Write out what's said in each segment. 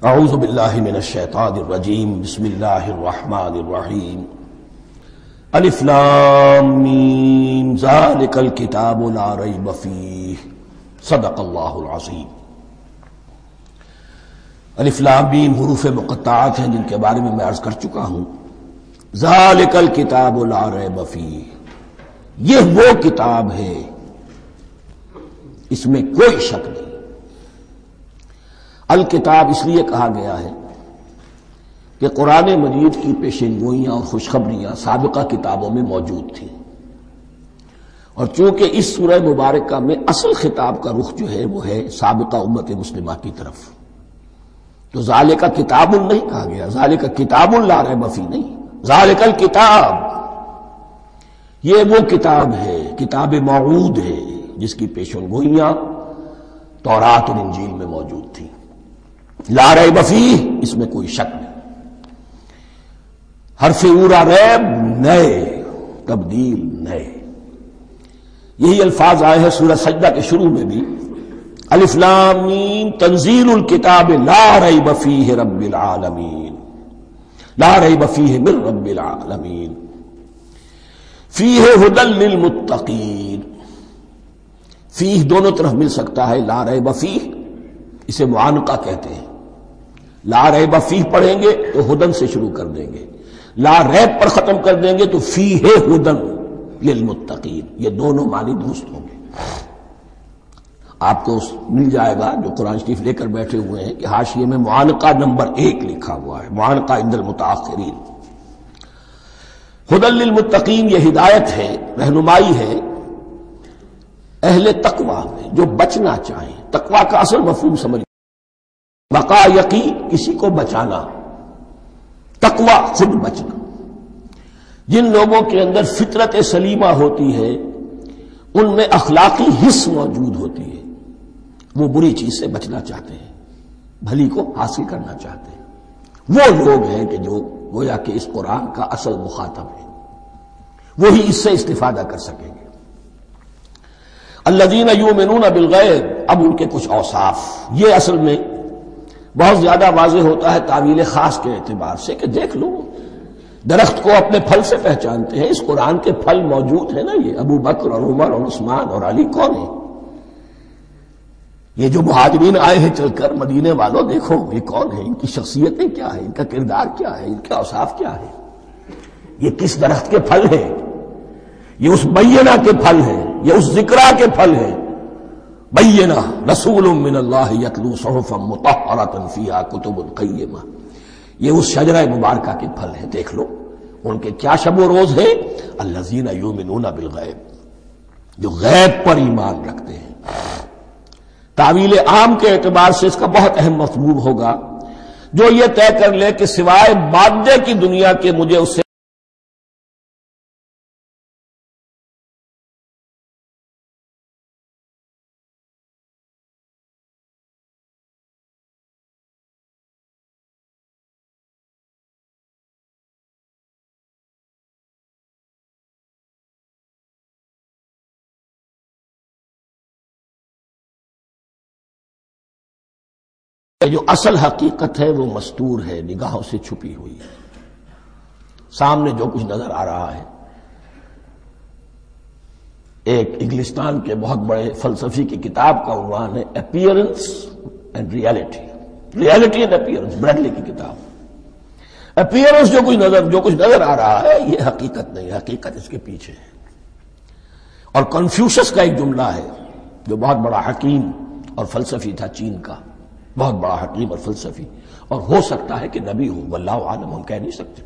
اعوذ باللہ من الشیطان الرجیم بسم اللہ الرحمن الرحیم الف لام میم ذالک الکتاب لا ریب فیہ صدق اللہ العظیم۔ الف لام میم حروف مقطعات ہیں جن کے بارے میں عرض کر چکا ہوں۔ ذالک الکتاب لا ریب فیہ، یہ وہ کتاب ہے اس میں کوئی شک نہیں۔ الکتاب اس لیے کہا گیا ہے کہ قرآن مجید کی پیشین گوئیاں اور خوشخبریاں سابقہ کتابوں میں موجود تھیں، اور چونکہ اس سورہ مبارکہ میں اصل خطاب کا رخ جو ہے وہ ہے سابقہ امت مسلمہ کی طرف، تو ذالک کتاب نہیں کہا گیا، ذالک کتاب لا ریب فیہ نہیں، ذالک الکتاب یہ وہ کتاب ہے، کتاب موعود ہے جس کی پیشین گوئیاں تورات اور انجیل میں موجود تھیں۔ لا ریب فیہ اس میں کوئی شک نہیں، حرف اورا ریب نئے، تبدیل نئے، یہی الفاظ آئے ہیں سورہ سجدہ کے شروع میں بھی، الف لام میم تنزیل الکتاب لا ریب فیہ رب العالمین، لا ریب فیہ من رب العالمین، فیہ ھدی للمتقین۔ فیہ دونوں طرف مل سکتا ہے، لا ریب فیہ اسے معانقہ کہتے ہیں، لا ریب فیہ پڑھیں گے تو ہدن سے شروع کر دیں گے، لا ریب پر ختم کر دیں گے تو فیہ ہدن للمتقین، یہ دونوں معنی درست ہوں گے۔ آپ کو مل جائے گا جو قرآن شریف لے کر بیٹھے ہوئے ہیں کہ حاشیے میں معانقہ نمبر 1 لکھا ہوا ہے، معانقہ عند المتاخرین۔ ہدن للمتقین یہ ہدایت ہے، رہنمائی ہے اہل تقوی میں جو بچنا چاہیں۔ تقوی کا اصل مفہوم سمجھ، بقا یقین کسی کو بچانا، تقوی خود بچنا۔ جن لوگوں کے اندر فطرت سلیمہ ہوتی ہے ان میں اخلاقی حس موجود ہوتی ہے، وہ بری چیز سے بچنا چاہتے ہیں، بھلی کو حاصل کرنا چاہتے ہیں، وہ لوگ ہیں کہ جو گویا کہ اس قرآن کا اصل مخاطب ہے، وہی اس سے استفادہ کر سکیں گے۔ الذین یؤمنون بالغیب، اب ان کے کچھ اوصاف، یہ اصل میں بہت زیادہ واضح ہوتا ہے تعویل خاص کے اعتبار سے کہ دیکھ لو درخت کو اپنے پھل سے پہچانتے ہیں، اس قرآن کے پھل موجود ہیں نا، یہ ابو بکر اور عمر اور عثمان اور علی کون ہیں؟ یہ جو مہاجرین آئے ہیں چل کر، مدینے والوں دیکھو یہ کون ہیں، ان کی شخصیتیں کیا ہیں، ان کا کردار کیا ہے، ان کے اوصاف کیا ہے، یہ کس درخت کے پھل ہیں، یہ اس بینہ کے پھل ہیں، یہ اس ذکرہ کے پھل ہیں۔ بینہ رسول من اللہ یتلو صحفا مطہرۃ فیہا کتب قیمہ، یہ اس شجرہ مبارکہ کے پھل ہیں، دیکھ لو ان کے کیا شب و روز ہیں۔ الذین یؤمنون بالغیب، جو غیب پر ایمان رکھتے ہیں۔ تعویل عام کے اعتبار سے اس کا بہت اہم مفہوم ہوگا، جو یہ طے کر لے کہ سوائے مادے کی دنیا کے مجھے اس سے جو اصل حقیقت ہے وہ مستور ہے، نگاہوں سے چھپی ہوئی ہے، سامنے جو کچھ نظر آ رہا ہے۔ ایک انگلستان کے بہت بڑے فلسفی کی کتاب کا عنوان ہے appearance and reality, reality and appearance, Bradley کی کتاب۔ اپیئرنس جو کچھ نظر آ رہا ہے یہ حقیقت نہیں، حقیقت اس کے پیچھے ہے۔ اور کنفیوشس کا ایک جملہ ہے جو بہت بڑا حکیم اور فلسفی تھا، چین کا بہت بڑا حکیم اور فلسفی، اور ہو سکتا ہے کہ نبی ہو، واللہ عالم، ہم کہہ نہیں سکتے۔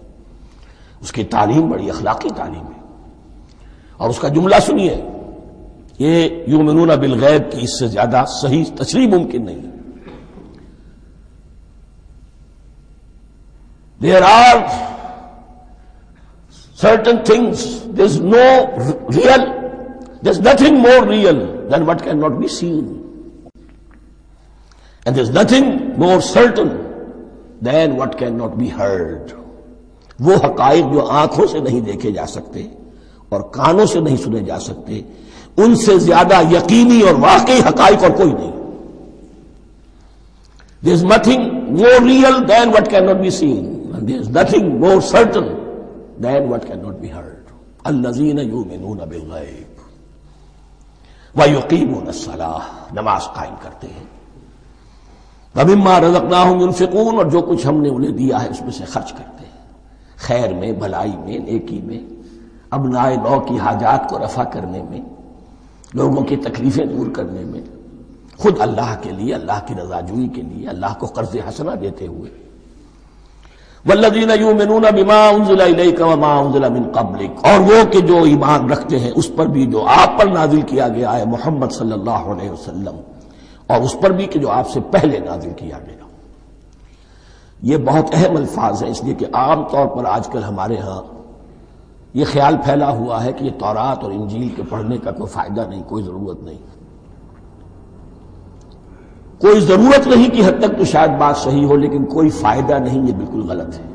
اس کی تعلیم بڑی اخلاقی تعلیم ہے، اور اس کا جملہ سنیے، یہ یؤمنون بالغیب کی اس سے زیادہ صحیح تشریح ممکن نہیں۔ There are certain things, there's nothing more real than what cannot be seen. And there's nothing more certain than what cannot be heard. وہ حقائق جو آنکھوں سے نہیں دیکھے جا سکتے اور کانوں سے نہیں سنے جا سکتے، ان سے زیادہ یقینی اور واقعی حقائق اور کوئی نہیں۔ There is nothing more real than what cannot be seen, and there is nothing more certain than what cannot be heard. الذین یؤمنون بالغیب ویقیمون الصلاۃ، نماز قائم کرتے ہیں، ومما رزقناہم ينفقون، اور جو کچھ ہم نے انہیں دیا ہے اس میں سے خرچ کرتے ہیں، خیر میں، بھلائی میں، نیکی میں، ابناء نو کی حاجات کو رفع کرنے میں، لوگوں کی تکلیفیں دور کرنے میں، خود اللہ کے لیے، اللہ کی رضا جوئی کے لیے، اللہ کو قرض حسنہ دیتے ہوئے۔ والذین یؤمنون بما انزل الیک وما انزل من قبلک، اور وہ کہ جو ایمان رکھتے ہیں اس پر بھی جو آپ پر نازل کیا گیا ہے محمد صلی اللہ علیہ وسلم، اور اس پر بھی کہ جو آپ سے پہلے نازل کیا گیا۔ یہ بہت اہم الفاظ ہیں، اس لیے کہ عام طور پر آج کل ہمارے ہاں یہ خیال پھیلا ہوا ہے کہ یہ تورات اور انجیل کے پڑھنے کا کوئی فائدہ نہیں، کوئی ضرورت نہیں، کوئی ضرورت نہیں کی حد تک تو شاید بات صحیح ہو، لیکن کوئی فائدہ نہیں، یہ بالکل غلط ہے۔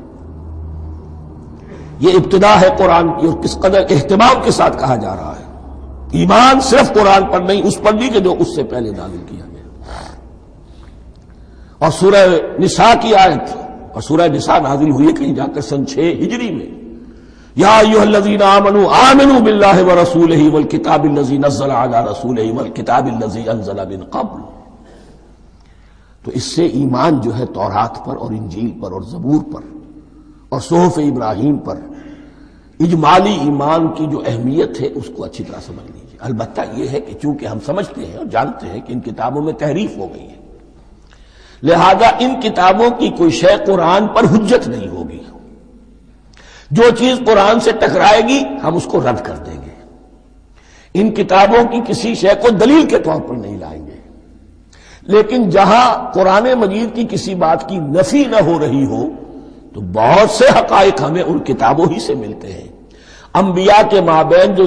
یہ ابتدا ہے قرآن کی، اور کس قدر اہتمام کے ساتھ کہا جا رہا ہے۔ ایمان صرف قرآن پر نہیں، اس پر بھی کہ جو اس سے پہلے نازل کیا گیا۔ اور سورہ نساء کی آیت، اور سورہ نساء نازل ہوئی کہیں جا کر سن 6 ہجری میں، یا ایھا الذین آمنوا آمنوا باللہ ورسولہ والکتاب الذی نزل علی رسولہ والکتاب الذی انزل من قبل۔ تو اس سے ایمان جو ہے تورات پر اور انجیل پر اور زبور پر اور صحف ابراہیم پر، اجمالی ایمان کی جو اہمیت ہے اس کو اچھی طرح سمجھ لیجیے۔ البتہ یہ ہے کہ چونکہ ہم سمجھتے ہیں اور جانتے ہیں کہ ان کتابوں میں تحریف ہو گئی ہے، لہذا ان کتابوں کی کوئی شے قرآن پر حجت نہیں ہوگی۔ جو چیز قرآن سے ٹکرائے گی ہم اس کو رد کر دیں گے، ان کتابوں کی کسی شے کو دلیل کے طور پر نہیں لائیں گے۔ لیکن جہاں قرآن مجید کی کسی بات کی نفی نہ ہو رہی ہو تو بہت سے حقائق ہمیں ان کتابوں ہی سے ملتے ہیں۔ انبیاء کے مابین جو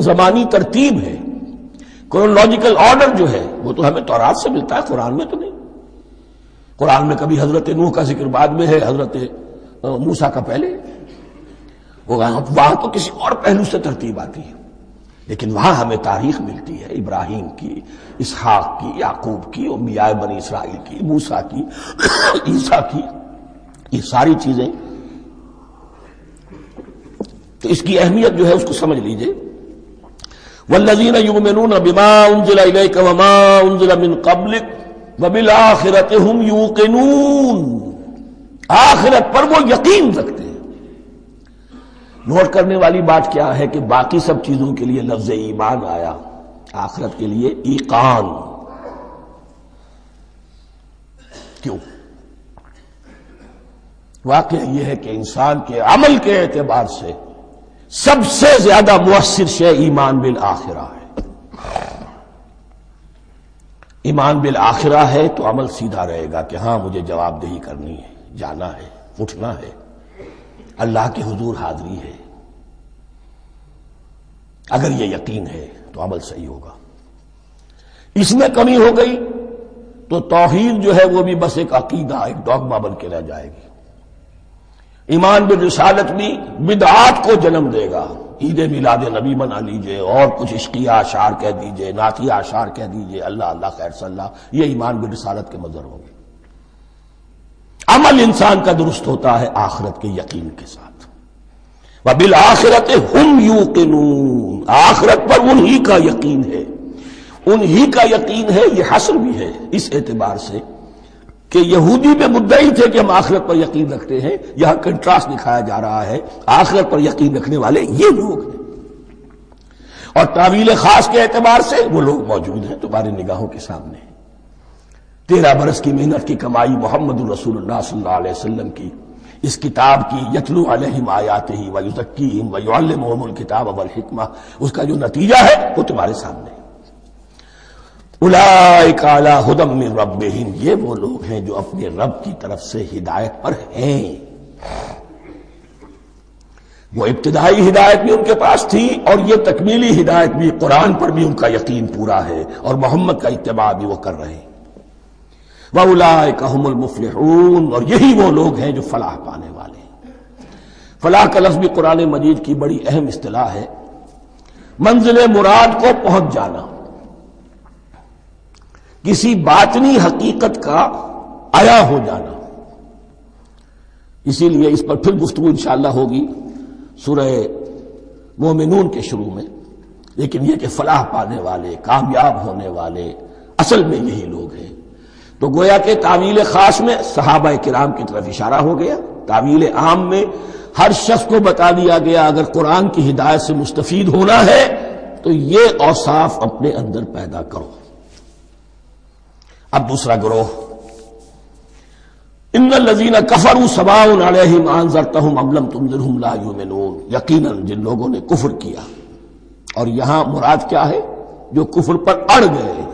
زمانی ترتیب ہے، کرونالوجیکل آرڈر جو ہے، وہ تو ہمیں تورات سے ملتا ہے، قرآن میں تو نہیں۔ قرآن میں کبھی حضرت نوح کا ذکر بعد میں ہے، حضرت موسیٰ کا پہلے، وہاں تو کسی اور پہلو سے ترتیب آتی ہے، لیکن وہاں ہمیں تاریخ ملتی ہے ابراہیم کی، اسحاق کی، یعقوب کی، انبیاء بنی اسرائیل کی، موسیٰ کی، عیسیٰ کی، یہ ساری چیزیں۔ تو اس کی اہمیت جو ہے اس کو سمجھ لیجئے۔ والذین یؤمنون بما انزل الیک وما انزل من قبلک وبالآخرۃ ھم یوقنون، آخرت پر وہ یقین رکھتے ہیں۔ نوٹ کرنے والی بات کیا ہے کہ باقی سب چیزوں کے لیے لفظ ایمان آیا، آخرت کے لیے ایقان کیوں؟ واقعہ یہ ہے کہ انسان کے عمل کے اعتبار سے سب سے زیادہ مؤثر شے ایمان بالآخرہ ہے۔ ایمان بالآخرہ ہے تو عمل سیدھا رہے گا کہ ہاں مجھے جواب دہی کرنی ہے، جانا ہے، اٹھنا ہے، اللہ کے حضور حاضری ہے۔ اگر یہ یقین ہے تو عمل صحیح ہوگا۔ اس میں کمی ہو گئی تو توحید جو ہے وہ بھی بس ایک عقیدہ، ایک ڈوگما بن کے رہ جائے گی۔ ایمان بالرسالت بھی بدعات کو جنم دے گا، عید میلاد نبی منا لیجئے، اور کچھ عشقیہ اشعار کہہ دیجئے، نعتیہ اشعار کہہ دیجئے، اللہ اللہ خیر صلی اللہ، یہ ایمان بالرسالت کے مظہر ہوں گے۔ عمل انسان کا درست ہوتا ہے آخرت کے یقین کے ساتھ۔ وبالآخرۃ ھم یوقنون، آخرت پر انہی کا یقین ہے، انہی کا یقین ہے۔ یہ حصر بھی ہے اس اعتبار سے کہ یہودی میں مدعی تھے کہ ہم آخرت پر یقین رکھتے ہیں، یہاں کنٹراسٹ دکھایا جا رہا ہے، آخرت پر یقین رکھنے والے یہ لوگ ہیں، اور تعویل خاص کے اعتبار سے وہ لوگ موجود ہیں تمہاری نگاہوں کے سامنے۔ 13 برس کی محنت کی کمائی محمد الرسول اللہ صلی اللہ علیہ وسلم کی، اس کتاب کی، یتلو علیہم آیاتہ ویزکیہم ویعلمہم الکتاب والحکمہ، اس کا جو نتیجہ ہے وہ تمہارے سامنے ہے۔ اولئک علی ھدی من ربہم، یہ وہ لوگ ہیں جو اپنے رب کی طرف سے ہدایت پر ہیں۔ وہ ابتدائی ہدایت بھی ان کے پاس تھی، اور یہ تکمیلی ہدایت بھی، قرآن پر بھی ان کا یقین پورا ہے، اور محمد کا اتباع بھی وہ کر رہے ہیں۔ وَأُولَٰئِكَ هُمُ الْمُفْلِحُونَ، اور یہی وہ لوگ ہیں جو فلاح پانے والے ہیں۔ فلاح کا لفظ بھی قرآن مجید کی بڑی اہم اصطلاح ہے، منزل مراد کو پہنچ جانا، کسی باطنی حقیقت کا آیا ہو جانا. اسی لیے اس پر پھر گفتگو انشاءاللہ ہوگی سورہ مومنون کے شروع میں. لیکن یہ کہ فلاح پانے والے، کامیاب ہونے والے اصل میں یہی لوگ ہیں. تو گویا کہ تعویل خاص میں صحابہ کرام کی طرف اشارہ ہو گیا، تعویل عام میں ہر شخص کو بتا دیا گیا اگر قرآن کی ہدایت سے مستفید ہونا ہے تو یہ اوصاف اپنے اندر پیدا کرو. اب دوسرا گروہ، ان الذین کفروا سواء علیہم انذرتہم ام لم تنذرہم لا یؤمنون. یقیناً جن لوگوں نے کفر کیا، اور یہاں مراد کیا ہے؟ جو کفر پر اڑ گئے ہیں.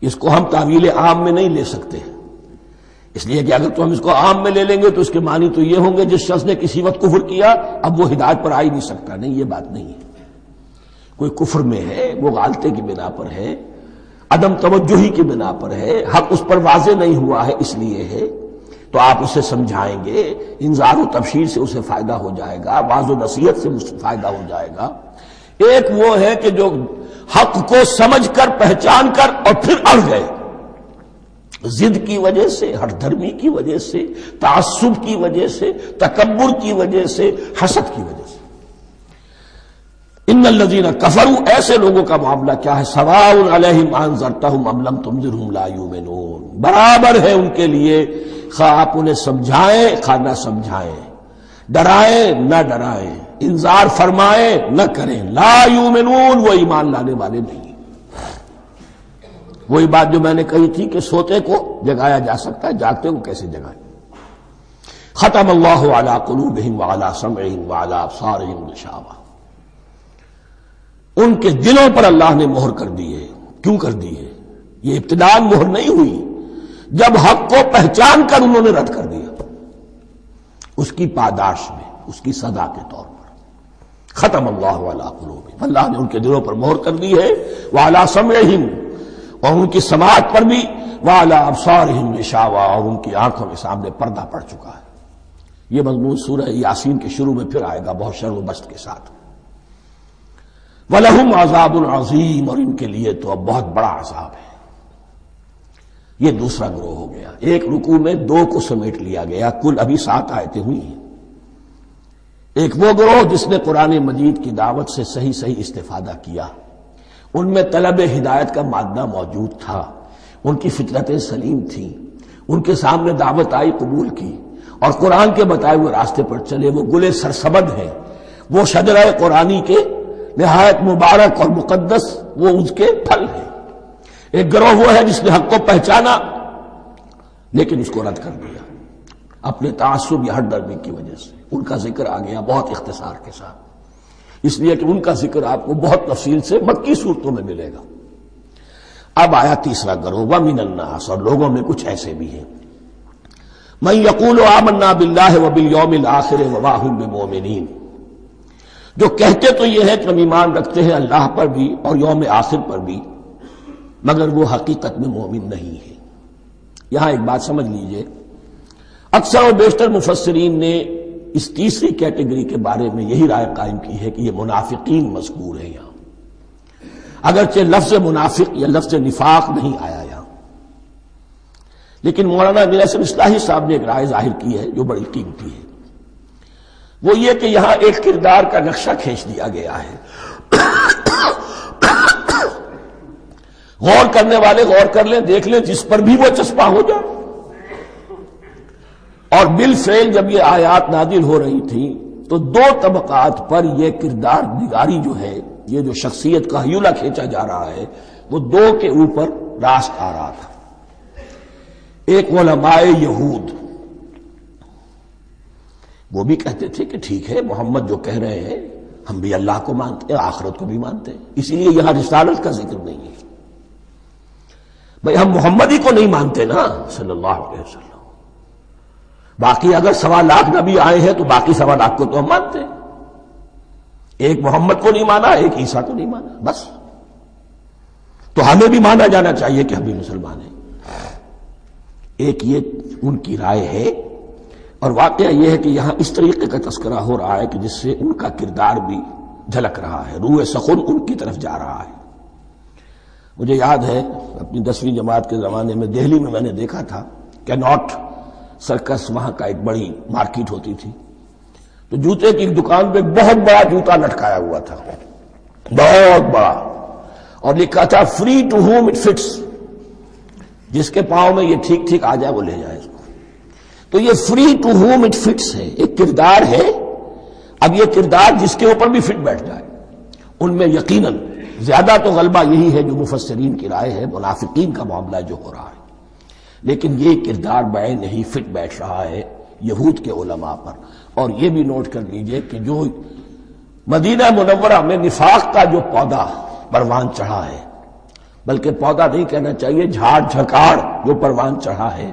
اس کو ہم تعویل عام میں نہیں لے سکتے، اس لیے کہ اگر تو ہم اس کو عام میں لے لیں گے تو اس کے معنی تو یہ ہوں گے جس شخص نے کسی وقت کفر کیا اب وہ ہدایت پر آ ہی نہیں سکتا. نہیں، یہ بات نہیں ہے. کوئی کفر میں ہے، وہ غالطے کی بنا پر ہے، عدم توجہی کی بنا پر ہے، حق اس پر واضح نہیں ہوا ہے اس لیے ہے، تو آپ اسے سمجھائیں گے، انذار و تبشیر سے اسے فائدہ ہو جائے گا، واعظ و نصیحت سے فائدہ ہو جائے گا. ایک وہ ہے کہ جو حق کو سمجھ کر پہچان کر اور پھر اڑ گئے، ضد کی وجہ سے، ہٹ دھرمی کی وجہ سے، تعصب کی وجہ سے، تکبر کی وجہ سے، حسد کی وجہ سے. ان الذین کفروا، ایسے لوگوں کا معاملہ کیا ہے؟ سواء علیہم انذرتہم ام لم تنذرہم لا یؤمنون. برابر ہے ان کے لیے خواہ آپ انہیں سمجھائیں خواہ نہ سمجھائیں، ڈرائیں نہ ڈرائیں، انذار فرمائیں نہ کریں. لا یؤمنون، وہ ایمان لانے والے نہیں. وہی بات جو میں نے کہی تھی کہ سوتے کو جگایا جا سکتا ہے، جاگتے کو کیسے جگائیں. ختم اللہ علی قلوبہم وعلی سمعہم وعلی ابصارہم غشاوہ. ان کے دلوں پر اللہ نے مہر کر دی ہے. کیوں کر دی ہے؟ یہ ابتداء مہر نہیں ہوئی، جب حق کو پہچان کر انہوں نے رد کر دیا، اس کی پاداش میں، اس کی سزا کے طور پر. ختم اللہ علی قلوبہم، اللہ نے ان کے دلوں پر مہر کر دی ہے. وعلی سمعہم، اور ان کی سماعت پر بھی، وعلی ابصارہم غشاوہ، اور ان کی آنکھوں کے سامنے پردہ پڑ چکا ہے. یہ مضمون سورہ یاسین کے شروع میں پھر آئے گا بہت شر و بست کے ساتھ. وَلَهُمْ عَذَابٌ عَظِيمٌ، اور ان کے لیے تو اب بہت بڑا عذاب ہے. یہ دوسرا گروہ ہو گیا. ایک رکوع میں دو کو سمیٹ لیا گیا، کل ابھی 7 آیتیں ہوئی ہیں. ایک وہ گروہ جس نے قرآن مجید کی دعوت سے صحیح استفادہ کیا، ان میں طلب ہدایت کا مادہ موجود تھا، ان کی فطرتیں سلیم تھیں، ان کے سامنے دعوت آئی، قبول کی، اور قرآن کے بتائے ہوئے راستے پر چلے. وہ گلے سرسبد ہیں، وہ شجرہ قرآنی کے نہایت مبارک اور مقدس، وہ اس کے پھل ہیں. ایک گروہ وہ ہے جس نے حق کو پہچانا لیکن اس کو رد کر دیا اپنے تعصب یا ہٹ درمی کی وجہ سے. ان کا ذکر آ گیا بہت اختصار کے ساتھ، اس لیے کہ ان کا ذکر آپ کو بہت تفصیل سے مکی صورتوں میں ملے گا. اب آیا تیسرا گروہ، وَمِنَ النَّاسِ، اور لوگوں میں کچھ ایسے بھی ہیں، مَن يَقُولُ آمَنَّا بِاللَّهِ وَبِالْيَوْمِ الْآخِرِ وَمَا هُم بِمُؤْمِنِينَ، جو کہتے تو یہ ہے کہ ہم ایمان رکھتے ہیں اللہ پر بھی اور یوم آخر پر بھی، مگر وہ حقیقت میں مومن نہیں ہے. یہاں ایک بات سمجھ لیجئے، اکثر اور بیشتر مفسرین نے اس تیسری کیٹیگری کے بارے میں یہی رائے قائم کی ہے کہ یہ منافقین مذکور ہیں یہاں، اگرچہ لفظ منافق یا لفظ نفاق نہیں آیا یہاں. لیکن مولانا امیر احسن اصلاحی صاحب نے ایک رائے ظاہر کی ہے جو بڑی قیمتی ہے. وہ یہ کہ یہاں ایک کردار کا نقشہ کھینچ دیا گیا ہے. غور کرنے والے غور کر لیں، دیکھ لیں، جس پر بھی وہ چسپاں ہو جائے. اور بالفعل جب یہ آیات نازل ہو رہی تھیں تو دو طبقات پر یہ کردار نگاری جو ہے، یہ جو شخصیت کا ہیولہ کھینچا جا رہا ہے، وہ دو کے اوپر راست آ رہا تھا. ایک علماء یہود، وہ بھی کہتے تھے کہ ٹھیک ہے محمد جو کہہ رہے ہیں، ہم بھی اللہ کو مانتے ہیں، آخرت کو بھی مانتے ہیں، اسی لیے یہاں رسالت کا ذکر نہیں ہے. بھئی ہم محمد ہی کو نہیں مانتے نا صلی اللہ علیہ وسلم، باقی اگر 1.25 لاکھ نبی آئے ہیں تو باقی 1.25 لاکھ کو تو ہم مانتے ہیں. ایک محمد کو نہیں مانا، ایک عیسیٰ کو نہیں مانا، بس. تو ہمیں بھی مانا جانا چاہیے کہ ہم بھی مسلمان ہیں. ایک یہ ان کی رائے ہے، اور واقعہ یہ ہے کہ یہاں اس طریقے کا تذکرہ ہو رہا ہے کہ جس سے ان کا کردار بھی جھلک رہا ہے، روح سخن ان کی طرف جا رہا ہے. مجھے یاد ہے اپنی 10ویں جماعت کے زمانے میں دہلی میں نے دیکھا تھا کہ ناٹ سرکس وہاں کا ایک بڑی مارکیٹ ہوتی تھی، تو جوتے کی دکان پہ بہت بڑا جوتا لٹکایا ہوا تھا، بہت بڑا، اور لکھا تھا free to home it fits, جس کے پاؤں میں یہ ٹھیک ٹھیک آ جائے وہ لے جائے اس کو۔ تو یہ free to home it fits ہے، ایک کردار ہے، اب یہ کردار جس کے اوپر بھی فٹ بیٹھ جائے، ان میں یقیناً زیادہ تو غلبہ یہی ہے جو مفسرین کی رائے ہے، منافقین کا معاملہ جو ہو رہا ہے، لیکن یہ کردار بعین نہیں فٹ بیٹھ رہا ہے یہود کے علماء پر۔ اور یہ بھی نوٹ کر لیجئے کہ جو مدینہ منورہ میں نفاق کا جو پودا پروان چڑھا ہے، بلکہ پودا نہیں کہنا چاہیے، جھاڑ جھکاڑ جو پروان چڑھا ہے،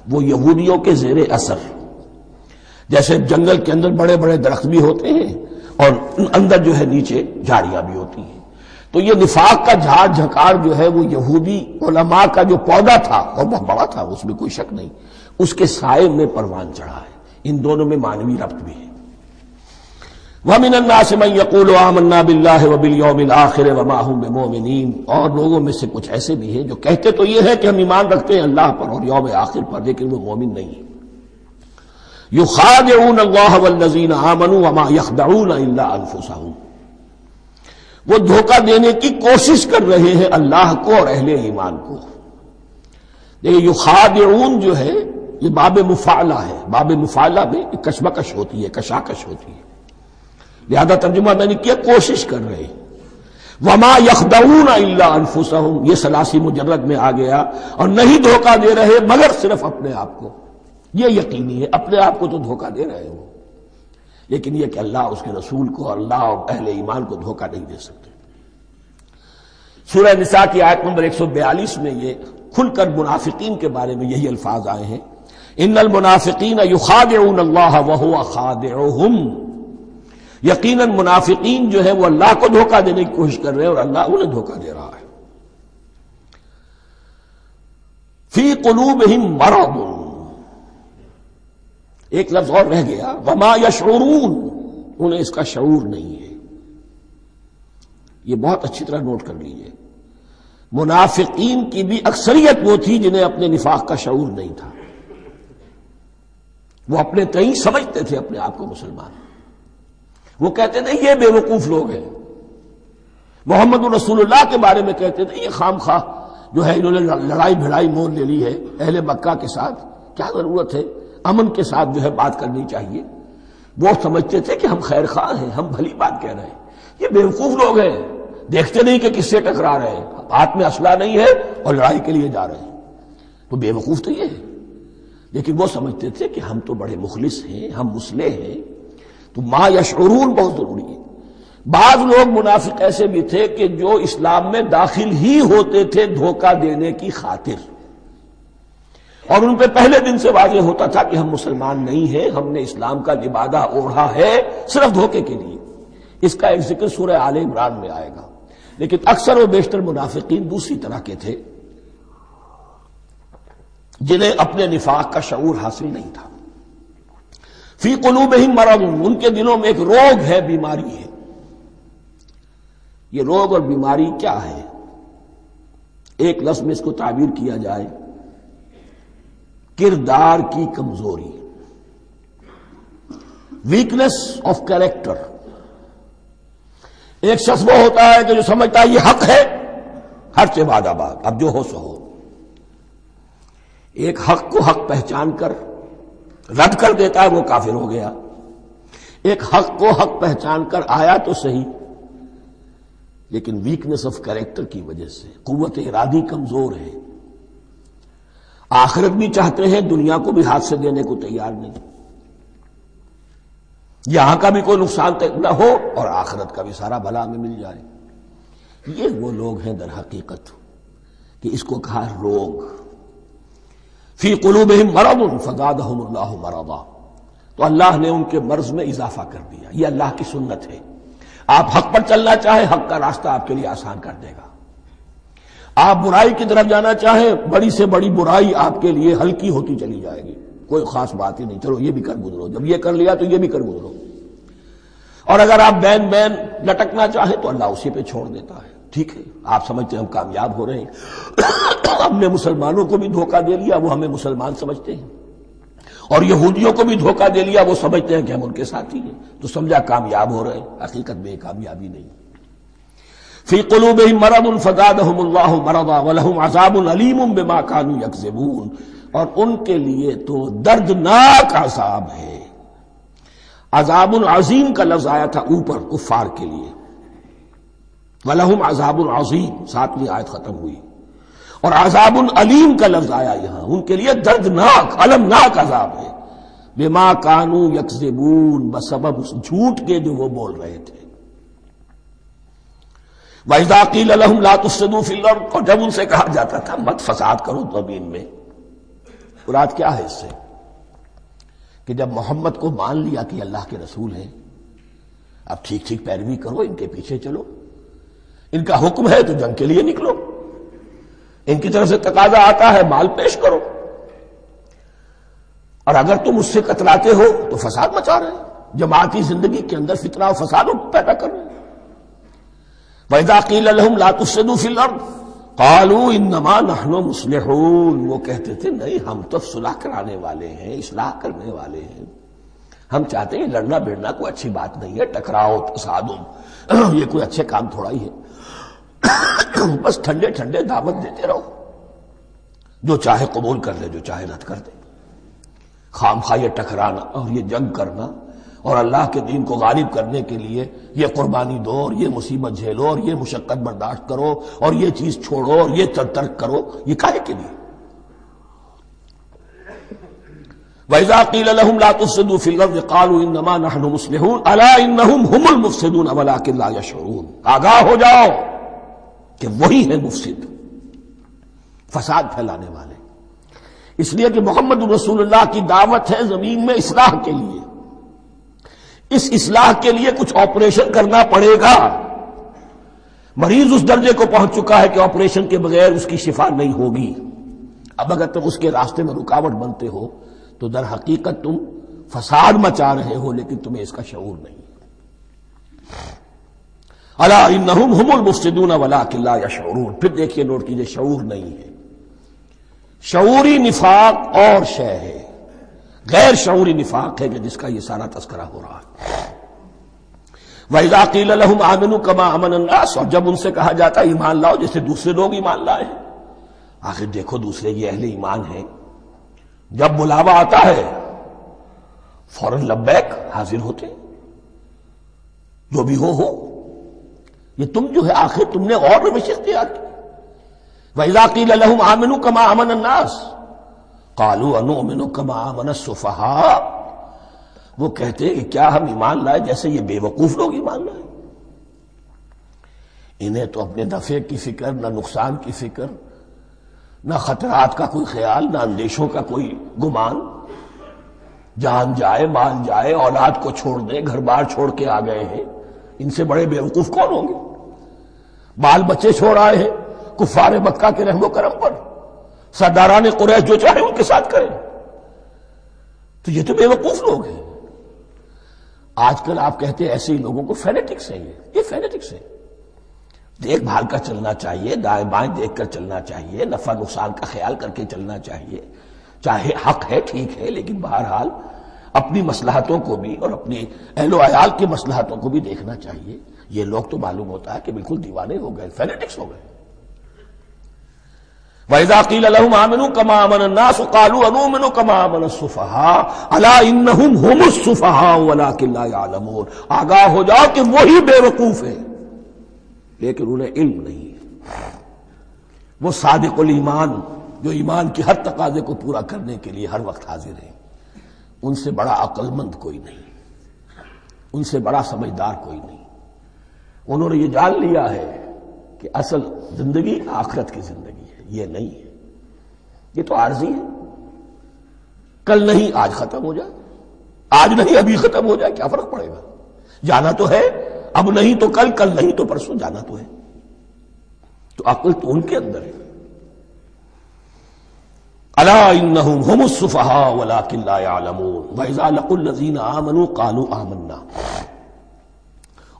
وہ یہودیوں کے زیر اثر، جیسے جنگل کے اندر بڑے بڑے درخت بھی ہوتے ہیں اور اندر جو ہے نیچے جھاڑیاں بھی ہوتی ہیں، تو یہ نفاق کا جھاڑ جھکاڑ جو ہے وہ یہودی علماء کا جو پودا تھا اور بہت بڑا تھا، اس میں کوئی شک نہیں، اس کے سائے میں پروان چڑھا ہے۔ ان دونوں میں معنوی ربط بھی ہے۔ وَمِنَ النَّاسِ مَن يَقُولُ آمَنَّا بِاللَّهِ وَبِالْيَوْمِ الْآخِرِ وَمَا هُم بِمُؤْمِنِينَ، اور لوگوں میں سے کچھ ایسے بھی ہیں جو کہتے تو یہ ہے کہ ہم ایمان رکھتے ہیں اللہ پر اور یوم آخر پر، لیکن وہ مومن نہیں ہیں۔ يُخَادِعُونَ اللَّهَ وَالَّذِينَ آمَنُوا وَمَا يَخْدَعُونَ إِلَّا أَنفُسَهُمْ، وہ دھوکہ دینے کی کوشش کر رہے ہیں اللہ کو اور اہل ایمان کو۔ دیکھیں یخادعون جو ہے یہ باب مفاعلہ ہے، باب مفاعلہ میں کشمکش ہوتی ہے، کشاکش ہوتی ہے، لہذا ترجمہ میں نے کیا کوشش کر رہے ہیں۔ وما یخدعون الا انفسهم، یہ ثلاثی مجرد میں آ گیا، اور نہیں دھوکہ دے رہے مگر صرف اپنے آپ کو، یہ یقینی ہے اپنے آپ کو تو دھوکہ دے رہے ہو، لیکن یہ کہ اللہ اس کے رسول کو اور اللہ اور اہل ایمان کو دھوکہ نہیں دے سکتے۔ سورہ نساء کی آیت نمبر 142 میں یہ کھل کر منافقین کے بارے میں یہی الفاظ آئے ہیں، ان المنافقین یخادعون اللہ وہو خادعہم، یقیناً منافقین جو ہے وہ اللہ کو دھوکہ دینے کی کوشش کر رہے ہیں اور اللہ انہیں دھوکہ دے رہا ہے۔ فی قلوبہم مرض، ایک لفظ اور رہ گیا، وما یشعرون، انہیں اس کا شعور نہیں ہے۔ یہ بہت اچھی طرح نوٹ کر لیجئے، منافقین کی بھی اکثریت وہ تھی جنہیں اپنے نفاق کا شعور نہیں تھا، وہ اپنے تئیں سمجھتے تھے اپنے آپ کو مسلمان، وہ کہتے تھے یہ بے وقوف لوگ ہیں، محمد رسول اللہ کے بارے میں کہتے تھے یہ خام خواہ جو ہے انہوں نے لڑائی بھڑائی مول لے لی ہے اہل مکہ کے ساتھ، کیا ضرورت ہے، امن کے ساتھ جو ہے بات کرنی چاہیے۔ وہ سمجھتے تھے کہ ہم خیر خواہ ہیں، ہم بھلی بات کہہ رہے ہیں، یہ بے وقوف لوگ ہیں، دیکھتے نہیں کہ کس سے ٹکرا رہے ہیں، ہاتھ میں اسلحہ نہیں ہے اور لڑائی کے لیے جا رہے ہیں، تو بے وقوف تو یہ ہے۔ لیکن وہ سمجھتے تھے کہ ہم تو بڑے مخلص ہیں، ہم مصلح ہیں، تو ما یشعرون بہت ضروری ہے۔ بعض لوگ منافق ایسے بھی تھے کہ جو اسلام میں داخل ہی ہوتے تھے دھوکہ دینے کی خاطر، اور ان پہ پہلے دن سے واضح ہوتا تھا کہ ہم مسلمان نہیں ہیں، ہم نے اسلام کا لبادہ اوڑھا ہے صرف دھوکے کے لیے۔ اس کا ایک ذکر سورہ آل عمران میں آئے گا، لیکن اکثر و بیشتر منافقین دوسری طرح کے تھے جنہیں اپنے نفاق کا شعور حاصل نہیں تھا۔ فی قلوبہم مرض، ان کے دلوں میں ایک روگ ہے، بیماری ہے۔ یہ روگ اور بیماری کیا ہے؟ ایک لفظ میں اس کو تعبیر کیا جائے، کردار کی کمزوری، ویکنس آف کیریکٹر۔ ایک شخص وہ ہوتا ہے کہ جو سمجھتا ہے یہ حق ہے، حق سے بعد آباد، اب جو ہو سو ہو۔ ایک حق کو حق پہچان کر رد کر دیتا ہے، وہ کافر ہو گیا۔ ایک حق کو حق پہچان کر آیا تو صحیح، لیکن ویکنس آف کیریکٹر کی وجہ سے قوت ارادی کمزور ہے، آخرت بھی چاہتے ہیں، دنیا کو بھی ہاتھ سے دینے کو تیار نہیں، یہاں کا بھی کوئی نقصان نہ ہو اور آخرت کا بھی سارا بھلا میں مل جائے۔ یہ وہ لوگ ہیں در حقیقت کہ اس کو کہا روگ۔ فی قلوبہم مرض فزادہم اللہ مرضا، تو اللہ نے ان کے مرض میں اضافہ کر دیا۔ یہ اللہ کی سنت ہے، آپ حق پر چلنا چاہیں حق کا راستہ آپ کے لیے آسان کر دے گا، آپ برائی کی طرف جانا چاہیں بڑی سے بڑی برائی آپ کے لیے ہلکی ہوتی چلی جائے گی، کوئی خاص بات ہی نہیں، چلو یہ بھی کر گزرو، جب یہ کر لیا تو یہ بھی کر گزرو۔ اور اگر آپ بین بین لٹکنا چاہیں تو اللہ اسی پہ چھوڑ دیتا ہے۔ ٹھیک ہے، آپ سمجھتے ہیں ہم کامیاب ہو رہے ہیں، ہم نے مسلمانوں کو بھی دھوکہ دے لیا، وہ ہمیں مسلمان سمجھتے ہیں، اور یہودیوں کو بھی دھوکہ دے لیا، وہ سمجھتے ہیں کہ ہم ان کے ساتھی ہیں، تو سمجھا کامیاب ہو رہے ہیں، حقیقت میں کامیابی نہیں۔ فی قلوبہم مرض فزادہم اللہ مرضا ولہم عذاب علیم بما کانوا یکذبون، اور ان کے لیے تو دردناک عذاب ہے۔ عذاب عظیم کا لفظ آیا تھا اوپر کفار کے لیے، وَلَهُمْ عَذَابٌ عَظِيمٌ، 7ویں آیت ختم ہوئی، اور عذاب علیم کا لفظ آیا یہاں، ان کے لیے دردناک المناک عذاب ہے، بما کانوا یکذبون، بسبب اس جھوٹ کے جو وہ بول رہے تھے۔ وَإِذَا قِيلَ لَهُمْ لَا تُفْسِدُوا فِي الْأَرْضِ، اور جب ان سے کہا جاتا تھا مت فساد کرو زمین میں، مراد کیا ہے اس سے؟ کہ جب محمد کو مان لیا کہ اللہ کے رسول ہیں، اب ٹھیک ٹھیک پیروی کرو، ان کے پیچھے چلو، ان کا حکم ہے تو جنگ کے لیے نکلو، ان کی طرف سے تقاضا آتا ہے مال پیش کرو، اور اگر تم اس سے کتراتے ہو تو فساد مچا رہے ہیں، جماعتی زندگی کے اندر فتنہ و فساد پیدا کر رہے ہیں۔ وَإِذَا قِيلَ لَهُمْ لَا تُفْسِدُوا فِي الْأَرْضِ قَالُوا إِنَّمَا نَحْنُ مُصْلِحُونَ، وہ کہتے تھے نہیں ہم تو صلح کرانے والے ہیں، اصلاح کرنے والے ہیں، ہم چاہتے ہیں لڑنا بیڑنا کوئی اچھی بات نہیں ہے، ٹکراؤ تصادم یہ کوئی اچھے کام تھوڑا ہی ہے، بس ٹھنڈے ٹھنڈے دعوت دیتے رہو، جو چاہے قبول کر لے، جو چاہے رد کر دے، خام خواہ یہ ٹکرانا اور یہ جنگ کرنا اور اللہ کے دین کو غالب کرنے کے لیے یہ قربانی دو اور یہ مصیبت جھیلو اور یہ مشقت برداشت کرو اور یہ چیز چھوڑو اور یہ ترک کرو، یہ کاہے کے لیے؟ وَإِذَا قِيلَ لَهُمْ لَا تُفْسِدُوا فِي الْأَرْضِ قَالُوا إِنَّمَا نَحْنُ مُصْلِحُونَ أَلَا إِنَّهُمْ هُمُ الْمُفْسِدُونَ وَلَٰكِن لَّا يَشْعُرُونَ، آگاہ ہو جاؤ کہ وہی ہے مفسد، فساد پھیلانے والے، اس لیے کہ محمد رسول اللہ کی دعوت ہے زمین میں اصلاح کے لیے، اس اصلاح کے لیے کچھ آپریشن کرنا پڑے گا، مریض اس درجے کو پہنچ چکا ہے کہ آپریشن کے بغیر اس کی شفا نہیں ہوگی، اب اگر تم اس کے راستے میں رکاوٹ بنتے ہو تو در حقیقت تم فساد مچا رہے ہو، لیکن تمہیں اس کا شعور نہیں۔ الا انہم ہم المفسدون ولکن لا یشعرون، پھر دیکھیے نوٹ کیجئے، شعور نہیں ہے، شعوری نفاق اور شے ہے، غیر شعوری نفاق ہے کہ جس کا یہ سارا تذکرہ ہو رہا ہے۔ وَإِذَا قِيلَ لَهُمْ آمِنُوا كَمَا آمَنَ النَّاسُ، اور جب ان سے کہا جاتا ہے ایمان لاؤ جیسے دوسرے لوگ ایمان لائے ہیں، آخر دیکھو دوسرے یہ اہل ایمان ہیں، جب بلاوا آتا ہے فوراً لبیک حاضر ہوتے، جو بھی ہو، یہ تم جو ہے آخر تم نے اور روش اختیار کی۔ وَإِذَا قِيلَ لَهُمْ آمِنُوا كَمَا آمَنَ النَّاسُ قَالُوا أَنُؤْمِنُ كَمَا آمَنَ السُّفَهَاءُ، وہ کہتے ہیں کہ کیا ہم ایمان لائے جیسے یہ بے وقوف لوگ ایمان لائے، انہیں تو اپنے نفع کی فکر، نہ نقصان کی فکر، نہ خطرات کا کوئی خیال، نہ اندیشوں کا کوئی گمان، جان جائے مال جائے، اولاد کو چھوڑ دیں، گھر بار چھوڑ کے آ گئے ہیں، ان سے بڑے بے وقوف کون ہوں گے؟ بال بچے چھوڑ آئے ہیں کفار مکہ کے رحم و کرم پر، سرداران قریش جو چاہے ان کے ساتھ کریں، تو یہ تو بے وقوف لوگ ہیں۔ آج کل آپ کہتے ہیں ایسے ہی لوگوں کو فینیٹکس ہیں، یہ فینیٹکس ہیں، دیکھ بھال کر چلنا چاہیے، دائیں بائیں دیکھ کر چلنا چاہیے، نفع نقصان کا خیال کر کے چلنا چاہیے، چاہے حق ہے ٹھیک ہے، لیکن بہرحال اپنی مصلحتوں کو بھی اور اپنی اہل و عیال کی مصلحتوں کو بھی دیکھنا چاہیے۔ یہ لوگ تو معلوم ہوتا ہے کہ بالکل دیوانے ہو گئے، فینیٹکس ہو گئے۔ وَإِذَا قِيلَ لَهُمْ آمِنُوا كَمَا آمَنَ النَّاسُ قَالُوا أَنُؤْمِنُ كَمَا آمَنَ السُّفَهَاءُ أَلَا إِنَّهُمْ هُمُ السُّفَهَاءُ وَلَٰكِن لَّا يَعْلَمُونَ، آگاہ ہو جاؤ کہ وہی بے وقوف ہے لیکن انہیں علم نہیں ہے۔ وہ صادق الایمان جو ایمان کی ہر تقاضے کو پورا کرنے کے لیے ہر وقت حاضر ہیں، ان سے بڑا عقل مند کوئی نہیں، ان سے بڑا سمجھدار کوئی نہیں، انہوں نے یہ جان لیا ہے کہ اصل زندگی آخرت کی زندگی ہے، یہ نہیں ہے، یہ تو عارضی ہے، کل نہیں آج ختم ہو جائے، آج نہیں ابھی ختم ہو جائے، کیا فرق پڑے گا؟ جانا تو ہے، اب نہیں تو کل، کل نہیں تو پرسوں، جانا تو ہے، تو عقل تو ان کے اندر ہے۔ الا انہم ہم السفہاء ولکن لا یعلمون وَإِذَا لَقُوا الَّذِينَ آمَنُوا قَالُوا آمَنَّا،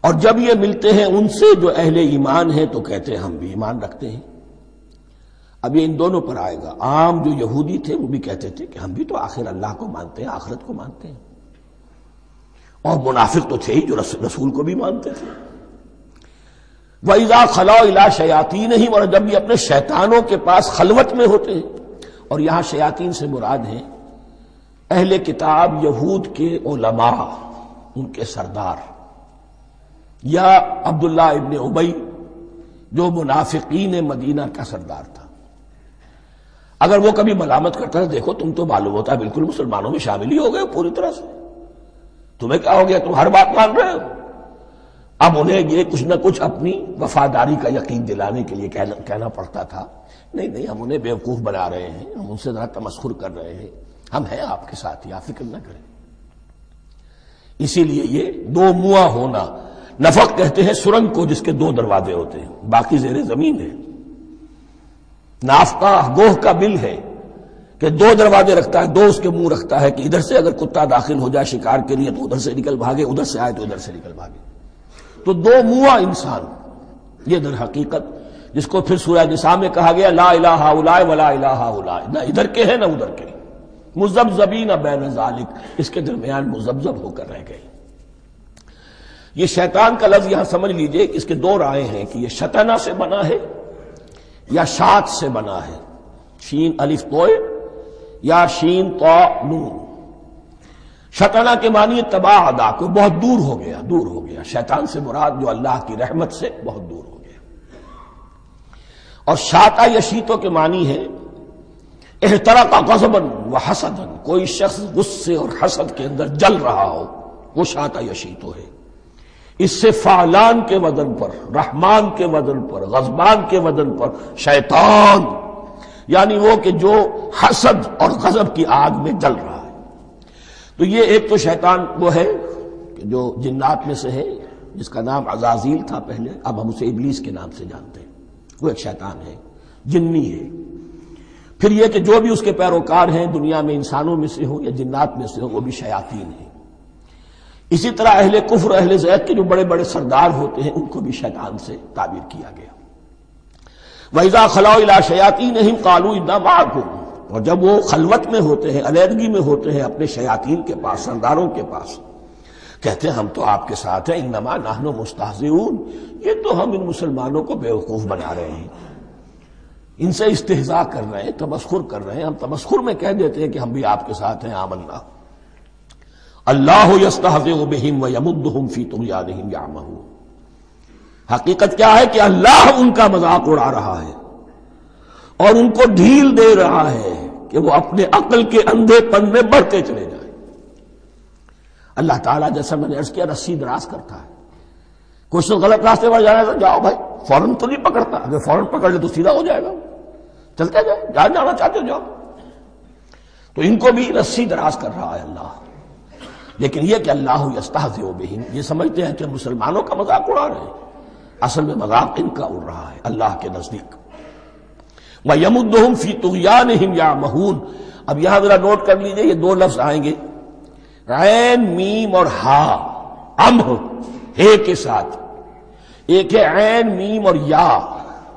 اور جب یہ ملتے ہیں ان سے جو اہل ایمان ہیں تو کہتے ہیں ہم بھی ایمان رکھتے ہیں. اب یہ ان دونوں پر آئے گا. عام جو یہودی تھے وہ بھی کہتے تھے کہ ہم بھی تو آخر اللہ کو مانتے ہیں، آخرت کو مانتے ہیں. اور منافق تو تھے ہی جو رسول کو بھی مانتے تھے. وَإِذَا خَلَوْا إِلَىٰ شَيَاطِينِهِمْ، اور جب یہ اپنے شیطانوں کے پاس خلوت میں ہوتے ہیں. اور یہاں شیاطین سے مراد ہیں اہل کتاب یہود کے علماء، ان کے سردار، یا عبداللہ ابن ابی جو منافقین مدینہ کا سردار تھا. اگر وہ کبھی ملامت کرتا ہے دیکھو تم تو معلوم ہوتا ہے بالکل مسلمانوں میں شامل ہی ہو گئے پوری طرح سے، تمہیں کیا ہو گیا، تم ہر بات مان رہے ہو. اب انہیں یہ کچھ نہ کچھ اپنی وفاداری کا یقین دلانے کے لیے کہنا پڑتا تھا. نہیں ہم انہیں بیوقوف بنا رہے ہیں، ہم ان سے ذرا تمسخر کر رہے ہیں، ہم ہیں آپ کے ساتھ ہی، آپ فکر نہ کریں. اسی لیے یہ دو منہ ہونا، نفق کہتے ہیں سرنگ کو جس کے دو دروازے ہوتے ہیں، باقی زیر زمین ہے. نافقہ گوہ کا بل ہے کہ دو دروازے رکھتا ہے، دو اس کے منہ رکھتا ہے کہ ادھر سے اگر کتا داخل ہو جائے شکار کے لیے تو ادھر سے نکل بھاگے، ادھر سے آئے تو ادھر سے نکل بھاگے. تو دو منہ انسان، یہ در حقیقت جس کو پھر سورہ نساء میں کہا گیا لا الہ الا ولا الہ الا، نہ ادھر کے ہیں نہ ادھر کے، مذبذبین بین ذالک، اس کے درمیان مذبذب ہو کر رہ گئے. یہ شیطان کا لفظ یہاں سمجھ لیجئے کہ اس کے دو رائے ہیں کہ یہ شطنہ سے بنا ہے یا شات سے بنا ہے، شین الف توئے یا شین تو نون. شطنہ کے معنی تباعدا، کو بہت دور ہو گیا، دور ہو گیا. شیطان سے مراد جو اللہ کی رحمت سے بہت دور ہو گیا. اور شاتا یشیتو کے معنی ہے احترق غضبا وحسدا، کوئی شخص غصے اور حسد کے اندر جل رہا ہو، وہ شاتا یشیتو ہے. اس سے فعلان کے وزن پر، رحمان کے وزن پر، غضبان کے وزن پر شیطان، یعنی وہ کہ جو حسد اور غضب کی آگ میں جل رہا ہے. تو یہ ایک تو شیطان وہ ہے کہ جو جنات میں سے ہے، جس کا نام عزازیل تھا پہلے، اب ہم اسے ابلیس کے نام سے جانتے ہیں. وہ ایک شیطان ہے، جنی ہے. پھر یہ کہ جو بھی اس کے پیروکار ہیں دنیا میں انسانوں میں سے ہو یا جنات میں سے ہو، وہ بھی شیاطین ہیں. اسی طرح اہل کفر، اہل زیغ کے جو بڑے بڑے سردار ہوتے ہیں ان کو بھی شیطان سے تعبیر کیا گیا. وَإِذَا خَلَوْا إِلَىٰ شَيَاطِينِهِمْ قَالُوا إِنَّا مَعَكُمْ، اور جب وہ خلوت میں ہوتے ہیں، علیحدگی میں ہوتے ہیں اپنے شیاطین کے پاس، سرداروں کے پاس، کہتے ہیں ہم تو آپ کے ساتھ ہیں. انما نحن مستہزئون، یہ تو ہم ان مسلمانوں کو بیوقوف بنا رہے ہیں، ان سے استہزاء کر رہے ہیں، تمسخر کر رہے ہیں. ہم تمسخر میں کہہ دیتے ہیں کہ ہم بھی آپ کے ساتھ ہیں. آمنا. اللہ یستہزئ بہم ویمدہم فی طغیانہم یعمہون. حقیقت کیا ہے کہ اللہ ان کا مذاق اڑا رہا ہے اور ان کو ڈھیل دے رہا ہے کہ وہ اپنے عقل کے اندھے پن میں بڑھتے چلے جائیں. اللہ تعالیٰ جیسا میں نے عرض کیا رسی دراز کرتا ہے. کچھ تو غلط راستے پر جانا ہے تو جاؤ بھائی، فوراً تو نہیں پکڑتا، اگر فوراً پکڑ لے تو سیدھا ہو جائے گا. چلتے جائیں، جہاں جانا چاہتے ہو جاؤ. تو ان کو بھی رسی دراز کر رہا ہے اللہ. لیکن یہ کہ اللہ یستہزئ بہم، یہ سمجھتے ہیں کہ مسلمانوں کا مذاق اڑا رہے ہیں، اصل میں مذاق ان کا اڑ رہا ہے اللہ کے نزدیک. وَيَمُدُّهُمْ فِي طُغْيَانِهِمْ يَعْمَهُونَ. اب یہاں ذرا نوٹ کر لیجئے، یہ دو لفظ آئیں گے، عین میم اور ہا، امہ ہے کے ساتھ. ایک ہے عین میم اور یا،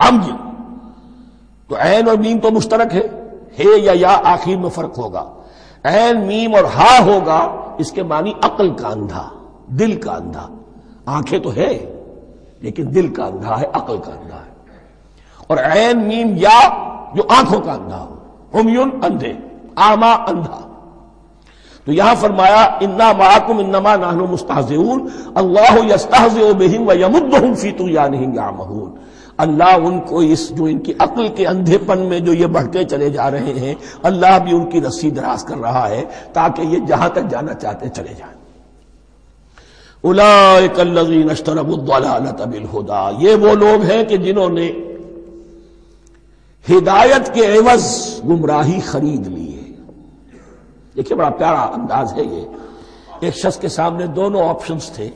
امج. تو عین اور میم تو مشترک ہے یا آخر میں فرق ہوگا. عین میم اور ہا ہوگا، اس کے معنی عقل کا اندھا، دل کا اندھا. آنکھیں تو ہے لیکن دل کا اندھا ہے، عقل کا اندھا ہے. اور عین میم یا جو آنکھوں کا اندھا ہو، عمیٌ اندھے، اعمیٰ اندھا. تو یہاں فرمایا انا معکم انما نحن مستہزئون اللہ یستہزئ بہم ویمدہم فی طغیانہم یعمہون. اللہ ان کو اس جو ان کی عقل کے اندھے پن میں جو یہ بڑھتے چلے جا رہے ہیں، اللہ بھی ان کی رسی دراز کر رہا ہے تاکہ یہ جہاں تک جانا چاہتے چلے جائیں. اولئک الذین اشتروا الضلالۃ بالہدی، یہ وہ لوگ ہیں کہ جنہوں نے ہدایت کے عوض گمراہی خرید لی ہے. دیکھیے بڑا پیارا انداز ہے یہ. ایک شخص کے سامنے دونوں آپشنز تھے،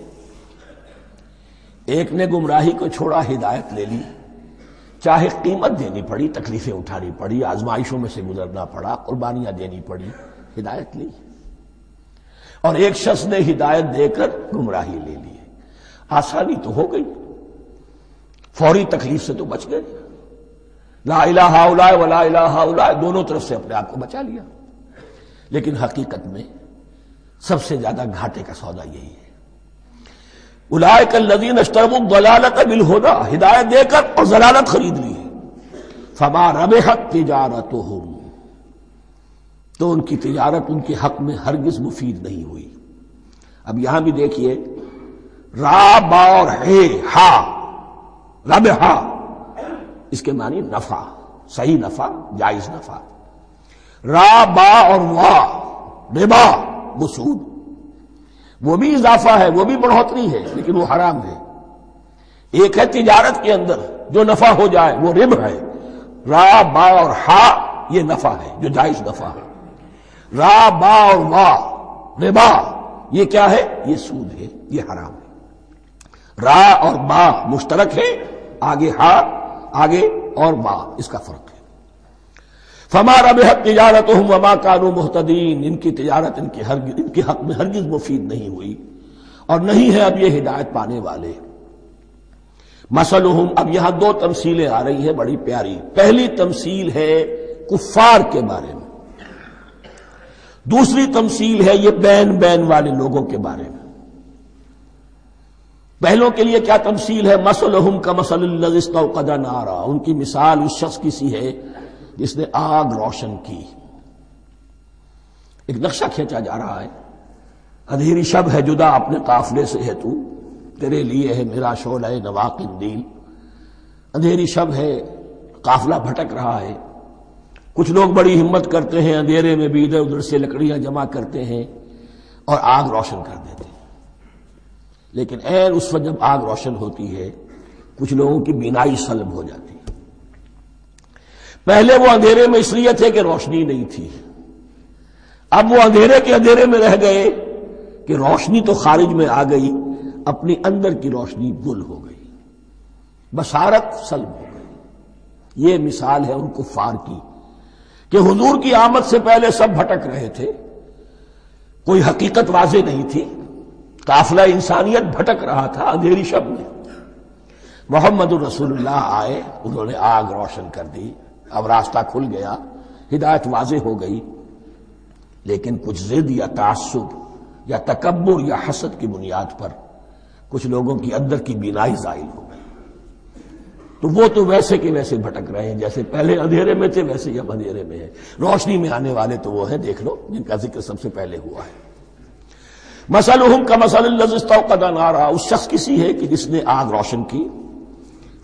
ایک نے گمراہی کو چھوڑا، ہدایت لے لی، چاہے قیمت دینی پڑی، تکلیفیں اٹھانی پڑی، آزمائشوں میں سے گزرنا پڑا، قربانیاں دینی پڑی، ہدایت لی. اور ایک شخص نے ہدایت دے کر گمراہی لے لی. آسانی تو ہو گئی، فوری تکلیف سے تو بچ گئے، لا الہ ہؤلاء ولا الہ ہؤلاء دونوں طرف سے اپنے آپ کو بچا لیا۔ لیکن حقیقت میں سب سے زیادہ گھاٹے کا سودا یہی ہے، اولئک الذین اشتروا الضلالۃ بالہدی، ہدایت دے کر اور ضلالت خرید لی، فما ربحت تجارتہم، تو ان کی تجارت ان کے حق میں ہرگز مفید نہیں ہوئی۔ اب یہاں بھی دیکھیے، را با اور ہے ہا، ربحا اس کے معنی نفع، صحیح نفع، جائز نفع۔ را با اور وا ربا وہ سود، وہ بھی اضافہ ہے، وہ بھی بڑھوتری ہے، لیکن وہ حرام ہے۔ ایک ہے تجارت کے اندر جو نفع ہو جائے وہ ربح ہے، را با اور ہا یہ نفع ہے جو جائز نفع ہے۔ را با اور وا ربا یہ کیا ہے؟ یہ سود ہے، یہ حرام ہے۔ را اور با مشترک ہے، آگے ہا آگے اور با اس کا فرق ہے۔ فما ربحت تجارتہم وما کانوا مہتدین، ان کی تجارت ان کے حق میں ہرگز مفید نہیں ہوئی اور نہیں ہے اب یہ ہدایت پانے والے۔ مثلہم، اب یہاں دو تمثیلیں آ رہی ہیں بڑی پیاری۔ پہلی تمثیل ہے کفار کے بارے میں، دوسری تمثیل ہے یہ بین والے لوگوں کے بارے میں۔ پہلوں کے لیے کیا تمثیل ہے؟ مثلہم کمثل الذی استوقد نارا، ان کی مثال اس شخص کی سی ہے جس نے آگ روشن کی۔ ایک نقشہ کھینچا جا رہا ہے، اندھیری شب ہے جدا اپنے قافلے سے ہے تو، تیرے لیے ہے میرا شعلہ نوا قندیل۔ اندھیری شب ہے، قافلہ بھٹک رہا ہے، کچھ لوگ بڑی ہمت کرتے ہیں، اندھیرے میں بھی ادھر ادھر سے لکڑیاں جمع کرتے ہیں اور آگ روشن کر دیتے ہیں۔ لیکن عین اس وقت جب آگ روشن ہوتی ہے کچھ لوگوں کی بینائی سلب ہو جاتی ہے۔ پہلے وہ اندھیرے میں اس لیے تھے کہ روشنی نہیں تھی، اب وہ اندھیرے کے اندھیرے میں رہ گئے کہ روشنی تو خارج میں آ گئی، اپنی اندر کی روشنی گل ہو گئی، بصارت سلب ہو گئی۔ یہ مثال ہے ان کفار کی کہ حضور کی آمد سے پہلے سب بھٹک رہے تھے، کوئی حقیقت واضح نہیں تھی، قافلہ انسانیت بھٹک رہا تھا اندھیری شب میں۔ محمد الرسول اللہ آئے، انہوں نے آگ روشن کر دی، اب راستہ کھل گیا، ہدایت واضح ہو گئی۔ لیکن کچھ ضد یا تعصب یا تکبر یا حسد کی بنیاد پر کچھ لوگوں کی اندر کی بینائی زائل ہو گئی، تو وہ تو ویسے کے ویسے بھٹک رہے ہیں جیسے پہلے اندھیرے میں تھے، ویسے ہی اب اندھیرے میں ہے۔ روشنی میں آنے والے تو وہ ہیں، دیکھ لو جن کا ذکر سب سے پہلے ہوا ہے۔ مثلہم کمثل الذی استوقد نارا، اس شخص کی سی ہے کہ جس نے آگ روشن کی۔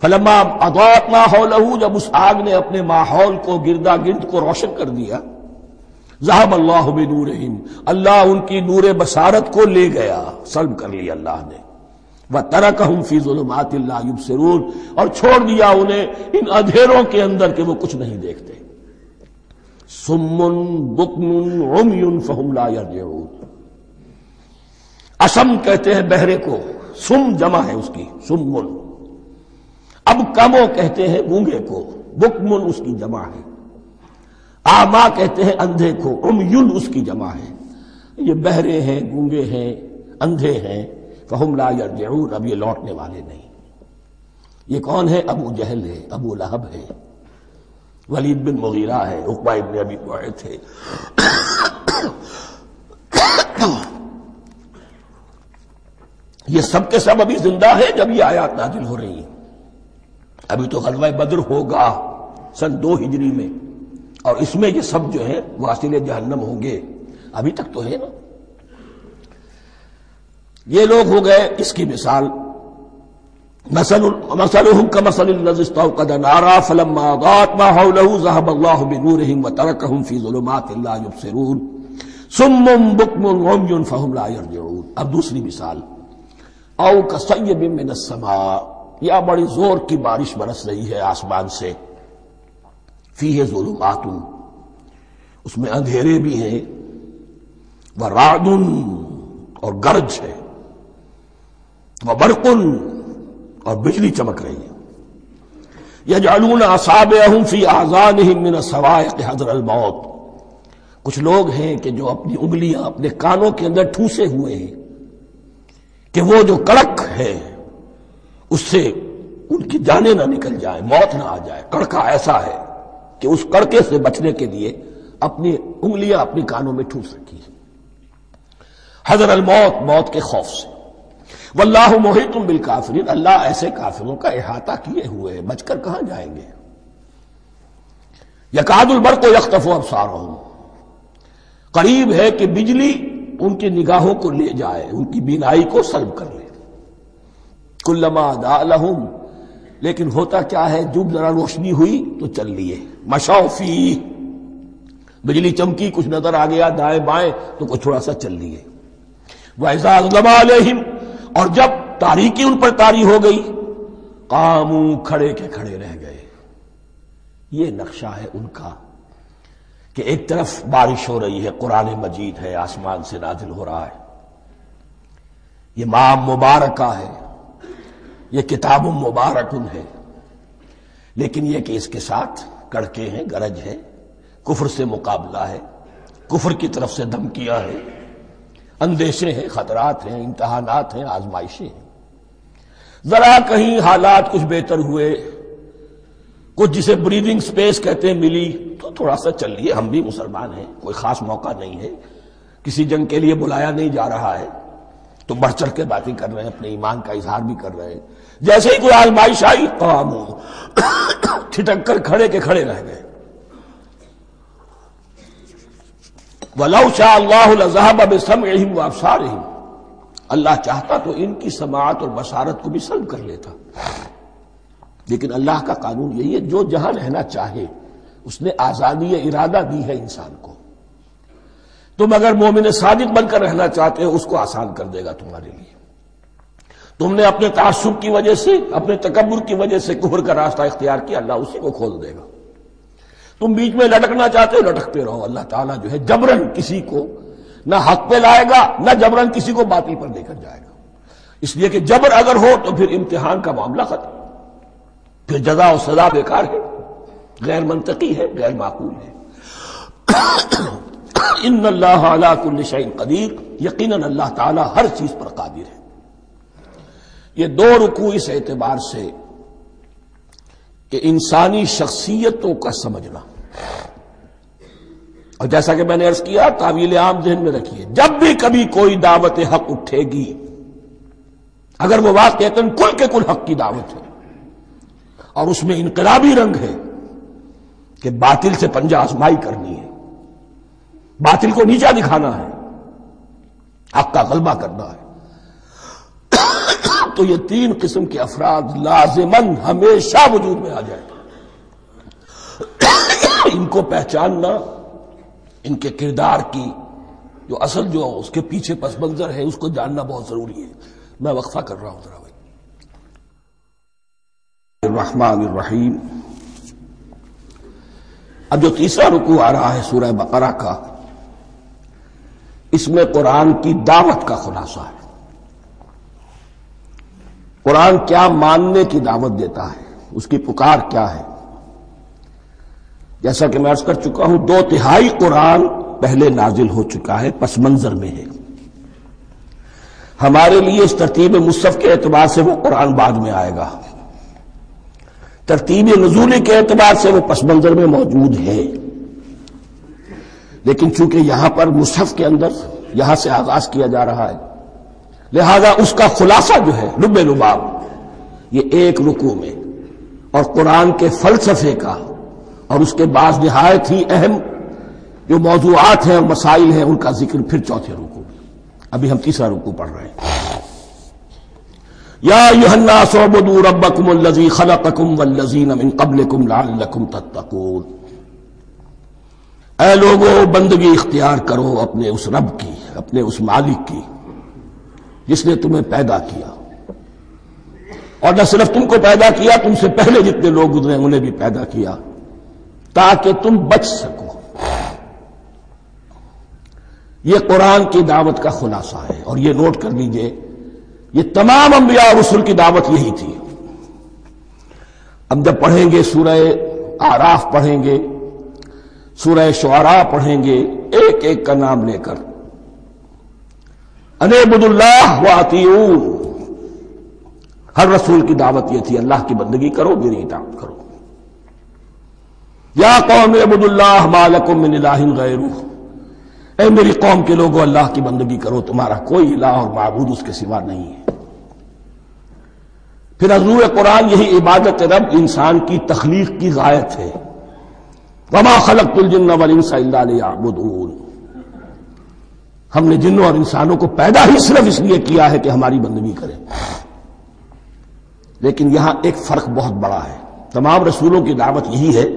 فلما اضاءت ما حولہ، جب اس آگ نے اپنے ماحول کو گردا گرد کو روشن کر دیا، ذهب اللہ بنورہم، اللہ ان کی نور بصارت کو لے گیا، سلب کر لیا اللہ نے۔ وترکہم فی ظلمات لا یبصرون، اور چھوڑ دیا انہیں ان اندھیروں کے اندر کہ وہ کچھ نہیں دیکھتے۔ صم بکم عمی فہم لا یرجعون، اسم کہتے ہیں بہرے کو، سم جمع ہے اس کی، سمن۔ اب کمو کہتے ہیں گونگے کو، بکمن اس کی جمع ہے۔ آما کہتے ہیں اندھے کو، عمیون اس کی جمع ہے۔ یہ بہرے ہیں، گونگے ہیں، اندھے ہیں، فہم لا یرجعون، اب یہ لوٹنے والے نہیں۔ یہ کون ہے؟ ابو جہل ہے، ابو لہب ہے، ولید بن مغیرہ ہے، عقبہ ابن ابی معیط ہے۔ یہ سب کے سب ابھی زندہ ہیں جب یہ آیات نازل ہو رہی ہیں۔ ابھی تو غزوہ بدر ہوگا سن 2 ہجری میں، اور اس میں یہ سب جو ہیں واصل جہنم ہوں گے، ابھی تک تو ہے نا۔ یہ لوگ ہو گئے اس کی مثال۔ مثلہم کمثل الذی استوقد نارا فلما اضاءت ما حولہ ذهب اللہ بنورہم وترکہم فی ظلمات لا یبصرون صم بکم عمی فہم لا یرجعون۔ اب دوسری مثال، او کصیب من السماء، یا بڑی زور کی بارش برس رہی ہے آسمان سے، فیہ ظلمات، اس میں اندھیرے بھی ہیں، ورعد اور گرج ہے، وبرق اور بجلی چمک رہی ہے، یجعلون اصابعہم فی اذانہم من الصواعق حذر الموت، کچھ لوگ ہیں کہ جو اپنی انگلیاں اپنے کانوں کے اندر ٹھوسے ہوئے ہیں کہ وہ جو کڑک ہے اس سے ان کی جانیں نہ نکل جائیں، موت نہ آ جائے۔ کڑکا ایسا ہے کہ اس کڑکے سے بچنے کے لیے اپنی انگلیاں اپنی کانوں میں ٹھوس رکھی ہے، حذر الموت، موت کے خوف سے۔ واللہ محیط بالکافرین، اللہ ایسے کافروں کا احاطہ کیے ہوئے ہے، بچ کر کہاں جائیں گے۔ یکاد البرق یخطف ابصارہم، قریب ہے کہ بجلی ان کی نگاہوں کو لے جائے، ان کی بینائی کو سلب کر لے۔ کلما اضاء لہم، لیکن ہوتا کیا ہے، جب ذرا روشنی ہوئی تو چل لیے۔ مشوا فیہ، بجلی چمکی، کچھ نظر آ گیا دائیں بائیں تو کچھ تھوڑا سا چل لیے۔ وَإِذَا أَظْلَمَ عَلَيْهِمْ، اور جب تاریکی ان پر طاری ہو گئی، قاموا، کھڑے کے کھڑے رہ گئے۔ یہ نقشہ ہے ان کا کہ ایک طرف بارش ہو رہی ہے، قرآن مجید ہے، آسمان سے نازل ہو رہا ہے، یہ ماہ مبارکہ ہے، یہ کتاب مبارکن ہے، لیکن یہ کہ اس کے ساتھ کڑکے ہیں، گرج ہے، کفر سے مقابلہ ہے، کفر کی طرف سے دھمکیاں ہیں، اندیشے ہیں، خطرات ہیں، امتحانات ہیں، آزمائشیں ہیں۔ ذرا کہیں حالات کچھ بہتر ہوئے، کچھ جسے بریدنگ سپیس کہتے ہیں ملی، تو تھوڑا سا چل لیے، ہم بھی مسلمان ہیں، کوئی خاص موقع نہیں ہے، کسی جنگ کے لیے بلایا نہیں جا رہا ہے، تو بڑھ چڑھ کے باتیں کر رہے ہیں، اپنے ایمان کا اظہار بھی کر رہے ہیں۔ جیسے ہی کوئی آزمائش آئی، قاموا، ٹھٹک کر کھڑے کے کھڑے رہ گئے۔ وَلَوْ شَاءَ اللَّهُ لَذَهَبَ بِسَمْعِهِمْ وَأَبْصَارِهِمْ، اللہ چاہتا تو ان کی سماعت اور بصارت کو بھی سلب کر لیتا، لیکن اللہ کا قانون یہی ہے، جو جہاں رہنا چاہے اس نے آزادی ارادہ دی ہے انسان کو۔ تم اگر مومن صادق بن کر رہنا چاہتے ہو، اس کو آسان کر دے گا تمہارے لیے۔ تم نے اپنے تعصب کی وجہ سے، اپنے تکبر کی وجہ سے کفر کا راستہ اختیار کیا، اللہ اسی کو کھول دے گا۔ تم بیچ میں لٹکنا چاہتے ہو، لٹکتے رہو، اللہ تعالیٰ جو ہے جبرن کسی کو نہ حق پہ لائے گا، نہ جبرن کسی کو باطل پر لے کر جائے گا۔ اس لیے کہ جبر اگر ہو تو پھر امتحان کا معاملہ ختم، پھر جزا و سزا بیکار ہے، غیر منطقی ہے، غیر معقول ہے۔ ان اللہ علی کل شیء قدیر، یقیناً اللہ تعالیٰ ہر چیز پر قادر ہے۔ یہ دو رکوع اس اعتبار سے کہ انسانی شخصیتوں کا سمجھنا، اور جیسا کہ میں نے عرض کیا، تعویل عام ذہن میں رکھیے، جب بھی کبھی کوئی دعوت حق اٹھے گی، اگر وہ واقعتاً کل کے کل حق کی دعوت ہے اور اس میں انقلابی رنگ ہے کہ باطل سے پنجہ آزمائی کرنی ہے، باطل کو نیچا دکھانا ہے، حق کا غلبہ کرنا ہے، تو یہ تین قسم کے افراد لازماً ہمیشہ وجود میں آ جائیں۔ ان کو پہچاننا، ان کے کردار کی جو اصل جو اس کے پیچھے پس منظر ہے، اس کو جاننا بہت ضروری ہے۔ میں وقفہ کر رہا ہوں ذرا بھائی۔ الرحمن الرحیم، اب جو تیسرا رکوع آ رہا ہے سورہ بقرہ کا، اس میں قرآن کی دعوت کا خلاصہ ہے۔ قرآن کیا ماننے کی دعوت دیتا ہے، اس کی پکار کیا ہے۔ جیسا کہ میں عرض کر چکا ہوں، 2/3 قرآن پہلے نازل ہو چکا ہے، پس منظر میں ہے۔ ہمارے لیے اس ترتیب مصحف کے اعتبار سے وہ قرآن بعد میں آئے گا، ترتیب نزول کے اعتبار سے وہ پس منظر میں موجود ہے، لیکن چونکہ یہاں پر مصحف کے اندر یہاں سے آغاز کیا جا رہا ہے، لہذا اس کا خلاصہ جو ہے لب لباب یہ ایک رکوع میں، اور قرآن کے فلسفے کا اور اس کے بعض نہایت ہی اہم جو موضوعات ہیں اور مسائل ہیں ان کا ذکر پھر چوتھے رکوع میں۔ ابھی ہم تیسرا رکوع پڑھ رہے ہیں۔ یا ایھا الناس اعبدوا ربکم الذی خلقکم والذین من قبلکم لعلکم تتقون، اے لوگو بندگی اختیار کرو اپنے اس رب کی، اپنے اس مالک کی جس نے تمہیں پیدا کیا، اور نہ صرف تم کو پیدا کیا، تم سے پہلے جتنے لوگ گزرے انہیں بھی پیدا کیا تاکہ تم بچ سکو۔ یہ قرآن کی دعوت کا خلاصہ ہے، اور یہ نوٹ کر لیجئے، یہ تمام انبیاء اور رسل کی دعوت یہی تھی۔ اب جب پڑھیں گے سورہ اعراف پڑھیں گے، سورہ شعراء پڑھیں گے، ایک ایک کا نام لے کر، ان اعبدوا اللہ واطیعون، ہر رسول کی دعوت یہ تھی اللہ کی بندگی کرو، میری اطاعت کرو۔ یا قوم اعبدوا اللہ ما لکم من الہ غیرہ، اے میری قوم کے لوگوں اللہ کی بندگی کرو، تمہارا کوئی الہ اور معبود اس کے سوا نہیں ہے۔ پھر حضور قرآن یہی عبادت رب انسان کی تخلیق کی غایت ہے، وما خلقت الجن والانس الا لیعبدون، ہم نے جنوں اور انسانوں کو پیدا ہی صرف اس لیے کیا ہے کہ ہماری بندگی کریں۔ لیکن یہاں ایک فرق بہت بڑا ہے، تمام رسولوں کی دعوت یہی ہے،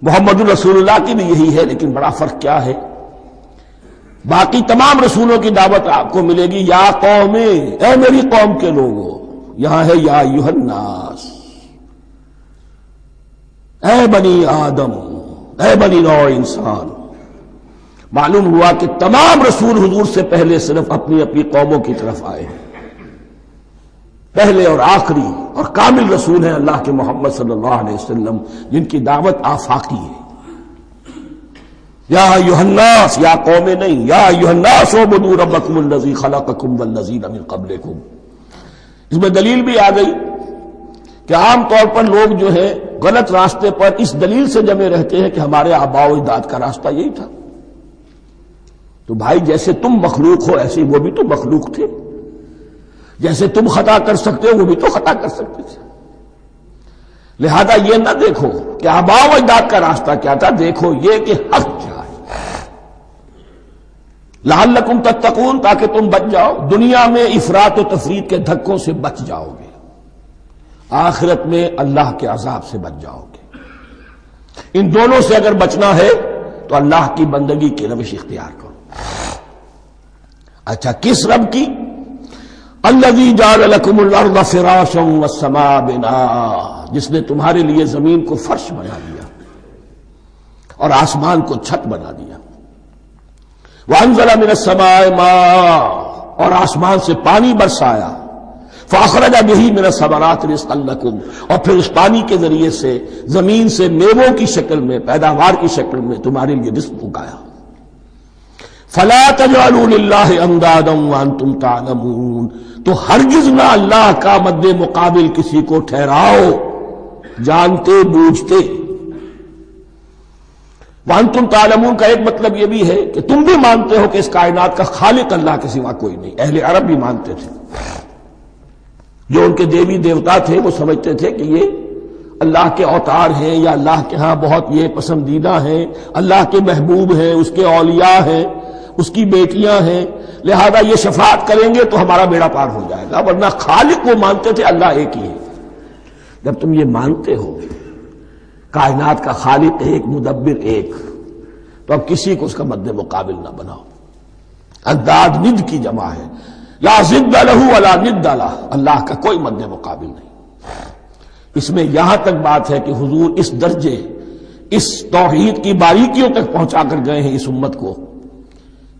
محمد الرسول اللہ کی بھی یہی ہے، لیکن بڑا فرق کیا ہے؟ باقی تمام رسولوں کی دعوت آپ کو ملے گی یا قوم، اے میری قوم کے لوگوں، یہاں ہے یا ایھا الناس، اے بنی آدم، اے بنی نوع انسان۔ معلوم ہوا کہ تمام رسول حضور سے پہلے صرف اپنی اپنی قوموں کی طرف آئے ہیں، پہلے اور آخری اور کامل رسول ہیں اللہ کے محمد صلی اللہ علیہ وسلم، جن کی دعوت آفاقی ہے۔ یا ایھا الناس، یا قوم نہیں، یا ایھا الناس اعبدوا ربکم الذی خلقکم والذین من قبلکم۔ اس میں دلیل بھی آ گئی کہ عام طور پر لوگ جو ہے غلط راستے پر اس دلیل سے جمے رہتے ہیں کہ ہمارے آباء و اجداد کا راستہ یہی تھا۔ تو بھائی جیسے تم مخلوق ہو ایسے وہ بھی تو مخلوق تھے، جیسے تم خطا کر سکتے ہو وہ بھی تو خطا کر سکتے تھے۔ لہذا یہ نہ دیکھو کہ آباء و اجداد کا راستہ کیا تھا، دیکھو یہ کہ حق کیا ہے، لعلکم تتقون، تاکہ تم بچ جاؤ، دنیا میں افراط و تفریط کے دھکوں سے بچ جاؤ گے، آخرت میں اللہ کے عذاب سے بچ جاؤ گے۔ ان دونوں سے اگر بچنا ہے تو اللہ کی بندگی کی روش اختیار کرو۔ اچھا کس رب کی؟ الذی جعل لکم الارض فراشا والسماء بناء، جس نے تمہارے لیے زمین کو فرش بنا دیا اور آسمان کو چھت بنا دیا۔ وانزل من السماء ماء، اور آسمان سے پانی برسایا۔ فاخرج به من الثمرات رزقا لکم، اور پھر اس پانی کے ذریعے سے زمین سے میووں کی شکل میں، پیداوار کی شکل میں تمہارے لیے رزق اگایا۔ فلا تجعلوا للہ اندادا وانتم تعلمون، تو ہرگز نہ اللہ کا مد مقابل کسی کو ٹھہراؤ جانتے بوجھتے۔ وانتم تعلمون کا ایک مطلب یہ بھی ہے کہ تم بھی مانتے ہو کہ اس کائنات کا خالق اللہ کے سوا کوئی نہیں۔ اہل عرب بھی مانتے تھے، جو ان کے دیوی دیوتا تھے وہ سمجھتے تھے کہ یہ اللہ کے اوتار ہیں یا اللہ کے ہاں بہت یہ پسندیدہ ہیں، اللہ کے محبوب ہیں، اس کے اولیاء ہیں، اس کی بیٹیاں ہیں، لہذا یہ شفاعت کریں گے تو ہمارا بیڑا پار ہو جائے گا، ورنہ خالق وہ مانتے تھے اللہ ایک ہی ہے۔ جب تم یہ مانتے ہو کائنات کا خالق ایک، مدبر ایک، تو اب کسی کو اس کا مد مقابل نہ بناؤ۔ انداد ند کی جمع ہے، لا ضد لہ ولا ند لہ، اللہ کا کوئی مد مقابل نہیں۔ اس میں یہاں تک بات ہے کہ حضور اس درجے، اس توحید کی باریکیوں تک پہنچا کر گئے ہیں اس امت کو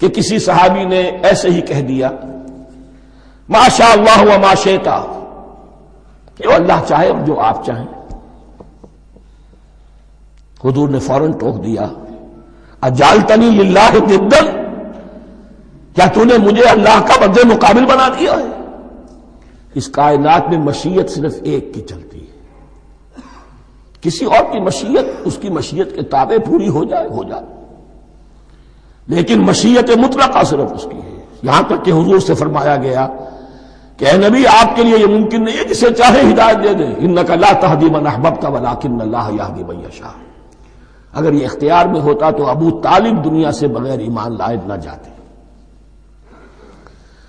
کہ کسی صحابی نے ایسے ہی کہہ دیا ما شاء اللہ و ما شئت، جو اللہ چاہے اور جو آپ چاہیں۔ حضور نے فوراً ٹوک دیا اجعلتنی للہ ندا، کیا تو نے مجھے اللہ کا مد مقابل بنا دیا ہے؟ اس کائنات میں مشیت صرف ایک کی چلتی ہے، کسی اور کی مشیت اس کی مشیت کے تابع پوری ہو جائے ہو جائے، لیکن مشیت مطلقہ صرف اس کی ہے۔ یہاں تک کہ حضور سے فرمایا گیا کہ اے نبی آپ کے لیے یہ ممکن نہیں ہے جسے چاہے ہدایت دے دیں، انک لا تہدی من احببت ولکن اللہ یہدی من یشاء۔ اگر یہ اختیار میں ہوتا تو ابو طالب دنیا سے بغیر ایمان لائے نہ جاتے۔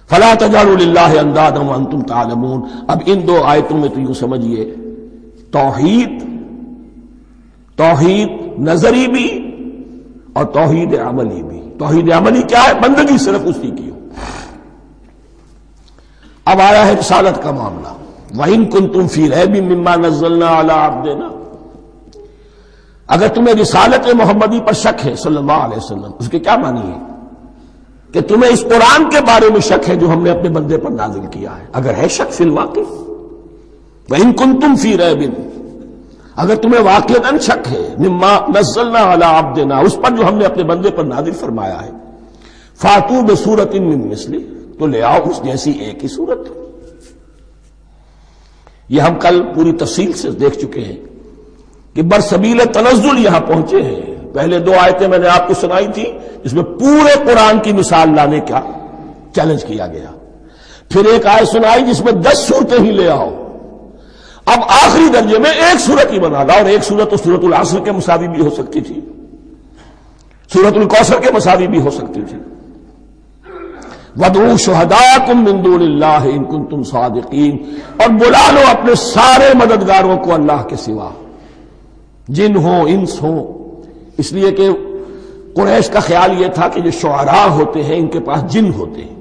فلا تجعلوا للہ اندادا وانتم تعلمون۔ اب ان دو آیتوں میں تو یوں سمجھیے توحید نظری بھی اور توحید عملی بھی۔ توحید عملی کیا ہے؟ بندگی صرف اسی کی ہو۔ اب آیا ہے رسالت کا معاملہ، وَإِن كُنتُمْ فِي رَيْبٍ مِّمَّا نَزَّلْنَا عَلَىٰ عَبْدِنَا، اگر تمہیں رسالت محمدی پر شک ہے صلی اللہ علیہ وسلم، اس کے کیا معنی ہے؟ کہ تمہیں اس قرآن کے بارے میں شک ہے جو ہم نے اپنے بندے پر نازل کیا ہے۔ اگر ہے شک فی الواقع، وَإِن كُنتُمْ فِي رَيْبٍ، اگر تمہیں واقعتاً شک ہے مما نزلنا علی عبدنا، اس پر جو ہم نے اپنے بندے پر نازل فرمایا ہے، فاتوا بسورۃ من مثلہ، تو لے آؤ اس جیسی ایک ہی صورت۔ یہ ہم کل پوری تفصیل سے دیکھ چکے ہیں کہ برسبیل تنزل یہاں پہنچے ہیں. پہلے 2 آیتیں میں نے آپ کو سنائی تھی جس میں پورے قرآن کی مثال لانے کا چیلنج کیا گیا. پھر ایک آیت سنائی جس میں 10 صورتیں ہی لے آؤ. اب آخری درجے میں ایک صورت ہی بنا لا، اور ایک صورت تو سورۃ العصر کے مساوی بھی ہو سکتی تھی، سورۃ الکوثر کے مساوی بھی ہو سکتی تھی. وَادْعُوا شُهَدَاءَكُم مِّن دُونِ اللَّهِ إِن كُنتُمْ صَادِقِينَ، اور بلا لو اپنے سارے مددگاروں کو اللہ کے سوا، جن ہوں انس ہوں. اس لیے کہ قریش کا خیال یہ تھا کہ جو شعراء ہوتے ہیں ان کے پاس جن ہوتے ہیں،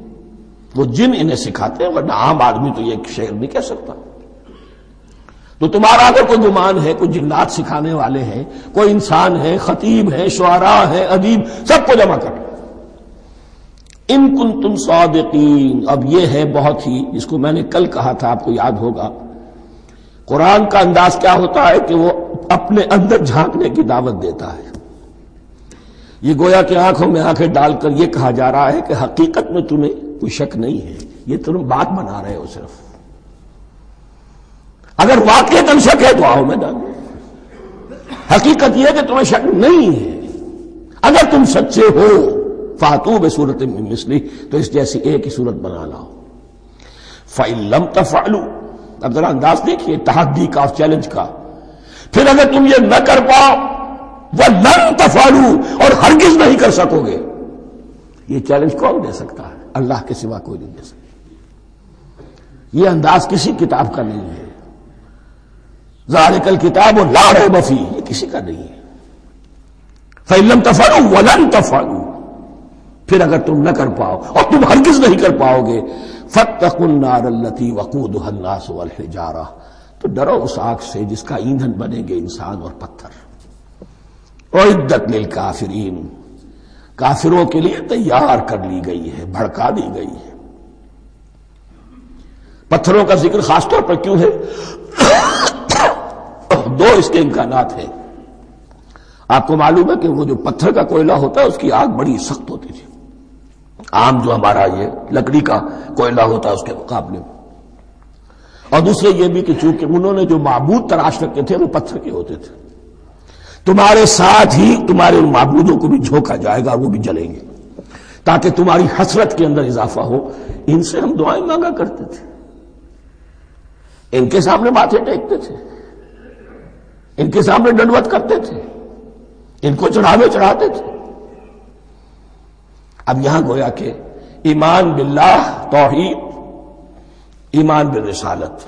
وہ جن انہیں سکھاتے ہیں، ورنہ عام آدمی تو یہ شعر نہیں کہہ سکتا. تو تمہارا اگر کوئی گمان ہے کوئی جنات سکھانے والے ہیں، کوئی انسان ہے، خطیب ہے، شعراء ہے، ادیب، سب کو جمع کر. ان کنتم صادقین. اب یہ ہے بہت ہی، جس کو میں نے کل کہا تھا آپ کو یاد ہوگا، قرآن کا انداز کیا ہوتا ہے کہ وہ اپنے اندر جھانکنے کی دعوت دیتا ہے. یہ گویا کہ آنکھوں میں آنکھیں ڈال کر یہ کہا جا رہا ہے کہ حقیقت میں تمہیں کوئی شک نہیں ہے، یہ تم بات بنا رہے ہو صرف. اگر واقعتاً شک ہے تو آؤ میدان. حقیقت یہ ہے کہ تمہیں شک نہیں ہے. اگر تم سچے ہو فاتو بصورت من مثلہ، تو اس جیسی ایک ہی صورت بنا لاؤ. فإن لم تفعلوا، اب ذرا انداز دیکھیے تحدی کا اور چیلنج کا. پھر اگر تم یہ نہ کر پاؤ وَلَن تَفْعَلُوا، اور ہرگز نہیں کر سکو گے. یہ چیلنج کون دے سکتا ہے؟ اللہ کے سوا کوئی نہیں دے سکتا. یہ انداز کسی کتاب کا نہیں ہے. ذَلِكَ الْكِتَابُ لَا رَيْبَ فِيهِ، یہ کسی کا نہیں ہے. فَإِن لَمْ تَفْعَلُوا وَلَن تَفْعَلُوا، پھر اگر تم نہ کر پاؤ اور تم ہرگز نہیں کر پاؤ گے، فَاتَّقُوا النَّارَ الَّتِي وَقُودُهَا النَّاسُ وَالْحِجَارَةُ، تو ڈرو اس آگ سے جس کا ایندھن بنیں گے انسان اور پتھر. اعدت للکافرین، کافروں کے لیے تیار کر لی گئی ہے، بھڑکا دی گئی ہے. پتھروں کا ذکر خاص طور پر کیوں ہے؟ 2 اس کے امکانات ہیں. آپ کو معلوم ہے کہ وہ جو پتھر کا کوئلہ ہوتا ہے اس کی آگ بڑی سخت ہوتی تھی. عام جو ہمارا یہ لکڑی کا کوئلہ ہوتا ہے اس کے مقابلے میں. اور دوسرے یہ بھی کہ چونکہ انہوں نے جو معبود تراش رکھے تھے وہ پتھر کے ہوتے تھے، تمہارے ساتھ ہی تمہارے ان معبودوں کو بھی جھونکا جائے گا، وہ بھی جلیں گے تاکہ تمہاری حسرت کے اندر اضافہ ہو. ان سے ہم دعائیں مانگا کرتے تھے، ان کے سامنے ماتھے ٹیکتے تھے، ان کے سامنے ڈنڈوت کرتے تھے، ان کو چڑھاوے چڑھاتے تھے. اب یہاں گویا کہ ایمان باللہ، توحید، ایمان بالرسالت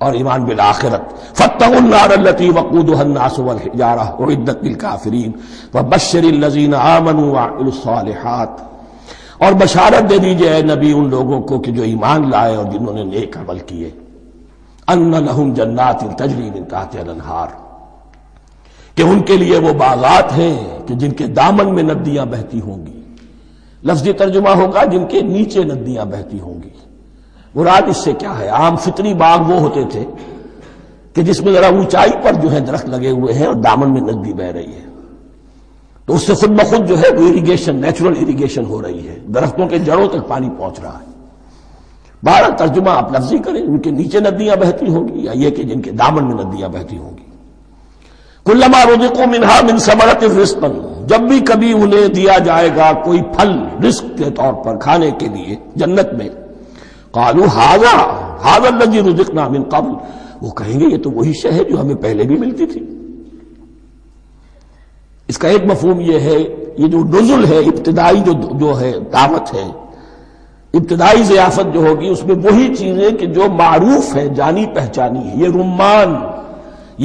اور ایمان بالآخرت. فاتقوا النار التي وقودها الناس والحجارة اعدت للكافرين وبشر الذين آمنوا وعملوا الصالحات، اور بشارت دے دیجئے اے نبی ان لوگوں کو کہ جو ایمان لائے اور جنہوں نے نیک عمل کیے، ان لهم جنات تجری من تحتها الانہار، کہ ان کے لیے وہ باغات ہیں کہ جن کے دامن میں ندیاں بہتی ہوں گی. لفظی ترجمہ ہوگا جن کے نیچے ندیاں بہتی ہوں گی. مراد اس سے کیا ہے؟ عام فطری باغ وہ ہوتے تھے کہ جس میں ذرا اونچائی پر جو ہے درخت لگے ہوئے ہیں اور دامن میں ندی بہ رہی ہے، تو اس سے خود بخود جو ہے وہ اریگیشن، نیچرل اریگیشن ہو رہی ہے، درختوں کے جڑوں تک پانی پہنچ رہا ہے. بہرحال ترجمہ آپ لفظی کریں، ان کے نیچے ندیاں بہتی ہوں گی یا یہ کہ جن کے دامن میں ندیاں بہتی ہوں گی. کلما رزقوا منها من ثمرۃ رزقا، جب بھی کبھی انہیں دیا جائے گا کوئی پھل رزق کے طور پر کھانے کے لیے جنت میں، قالوا هذا الذي رزقنا من قبل، وہ کہیں گے یہ تو وہی شے ہے جو ہمیں پہلے بھی ملتی تھی. اس کا ایک مفہوم یہ ہے، یہ جو نزل ہے، ابتدائی جو ہے دعوت ہے، ابتدائی ضیافت جو ہوگی اس میں وہی چیزیں کہ جو معروف ہے، جانی پہچانی ہے. یہ رمان،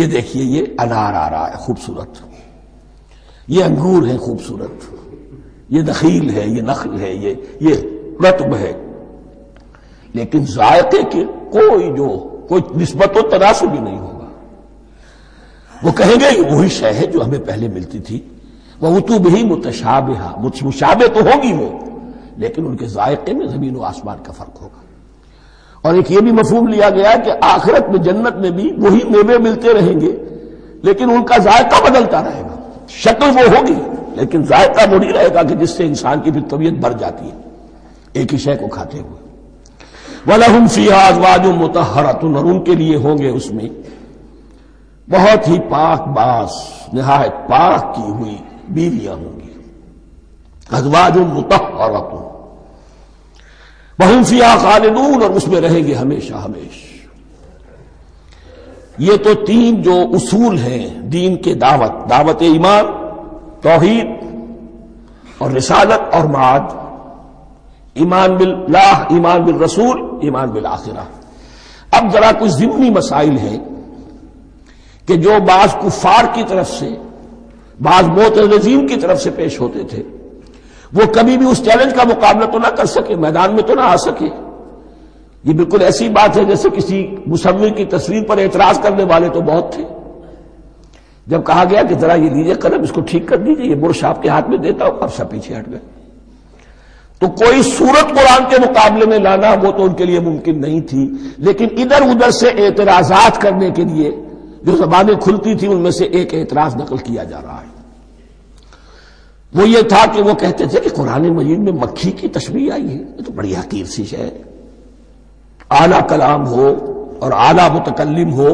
یہ دیکھیے یہ انار آ رہا ہے خوبصورت، یہ انگور ہے خوبصورت، یہ نخیل ہے، یہ نخل ہے، یہ رطب ہے، لیکن ذائقے کے کوئی نسبت و تناسب بھی نہیں ہوگا. وہ کہیں گے یہ وہی شے ہے جو ہمیں پہلے ملتی تھی. وَأُتُوا بِهِ مُتَشَابِهًا، مشابہ تو ہوگی وہ، لیکن ان کے ذائقے میں زمین و آسمان کا فرق ہوگا. اور ایک یہ بھی مفہوم لیا گیا کہ آخرت میں جنت میں بھی وہی میوے ملتے رہیں گے، لیکن ان کا ذائقہ بدلتا رہے گا. شکل وہ ہوگی لیکن ذائقہ وہی رہے گا کہ جس سے انسان کی پھر طبیعت بڑھ جاتی ہے ایک ہی شے کو کھاتے ہوئے. وَلَهُمْ فِيهَا أَزْوَاجٌ مُطَهَّرَةٌ، اور ان کے لیے ہوں گے اس میں بہت ہی پاک باز، نہایت پاک کی ہوئی بیویاں ہوں گی. ازواج مطہرۃ وہم فیہا خالدون، اور اس میں رہیں گے ہمیشہ ہمیش. یہ تو تین جو اصول ہیں دین کے دعوت ایمان، توحید اور رسالت اور معاد، ایمان باللہ، ایمان بالرسول، ایمان بالآخرہ. اب ذرا کچھ ضمنی مسائل ہیں کہ جو بعض کفار کی طرف سے، بعض معتزلین کی طرف سے پیش ہوتے تھے، وہ کبھی بھی اس چیلنج کا مقابلہ تو نہ کر سکے، میدان میں تو نہ آ سکے. یہ بالکل ایسی بات ہے جیسے کسی مصور کی تصویر پر اعتراض کرنے والے تو بہت تھے. جب کہا گیا کہ ذرا یہ لیجیے قلم، اس کو ٹھیک کر دیجیے، یہ برش آپ کے ہاتھ میں دیتا ہوں، اب سب پیچھے ہٹ گئے. تو کوئی صورت قرآن کے مقابلے میں لانا وہ تو ان کے لیے ممکن نہیں تھی، لیکن ادھر ادھر سے اعتراضات کرنے کے لیے جو زبانیں کھلتی تھی ان میں سے ایک اعتراض نقل کیا جا رہا ہے. وہ یہ تھا کہ وہ کہتے تھے کہ قرآن مجید میں مکھی کی تشبیہ آئی ہے، یہ تو بڑی حقیر سی شے ہے. اعلیٰ کلام ہو اور اعلیٰ متکلم ہو،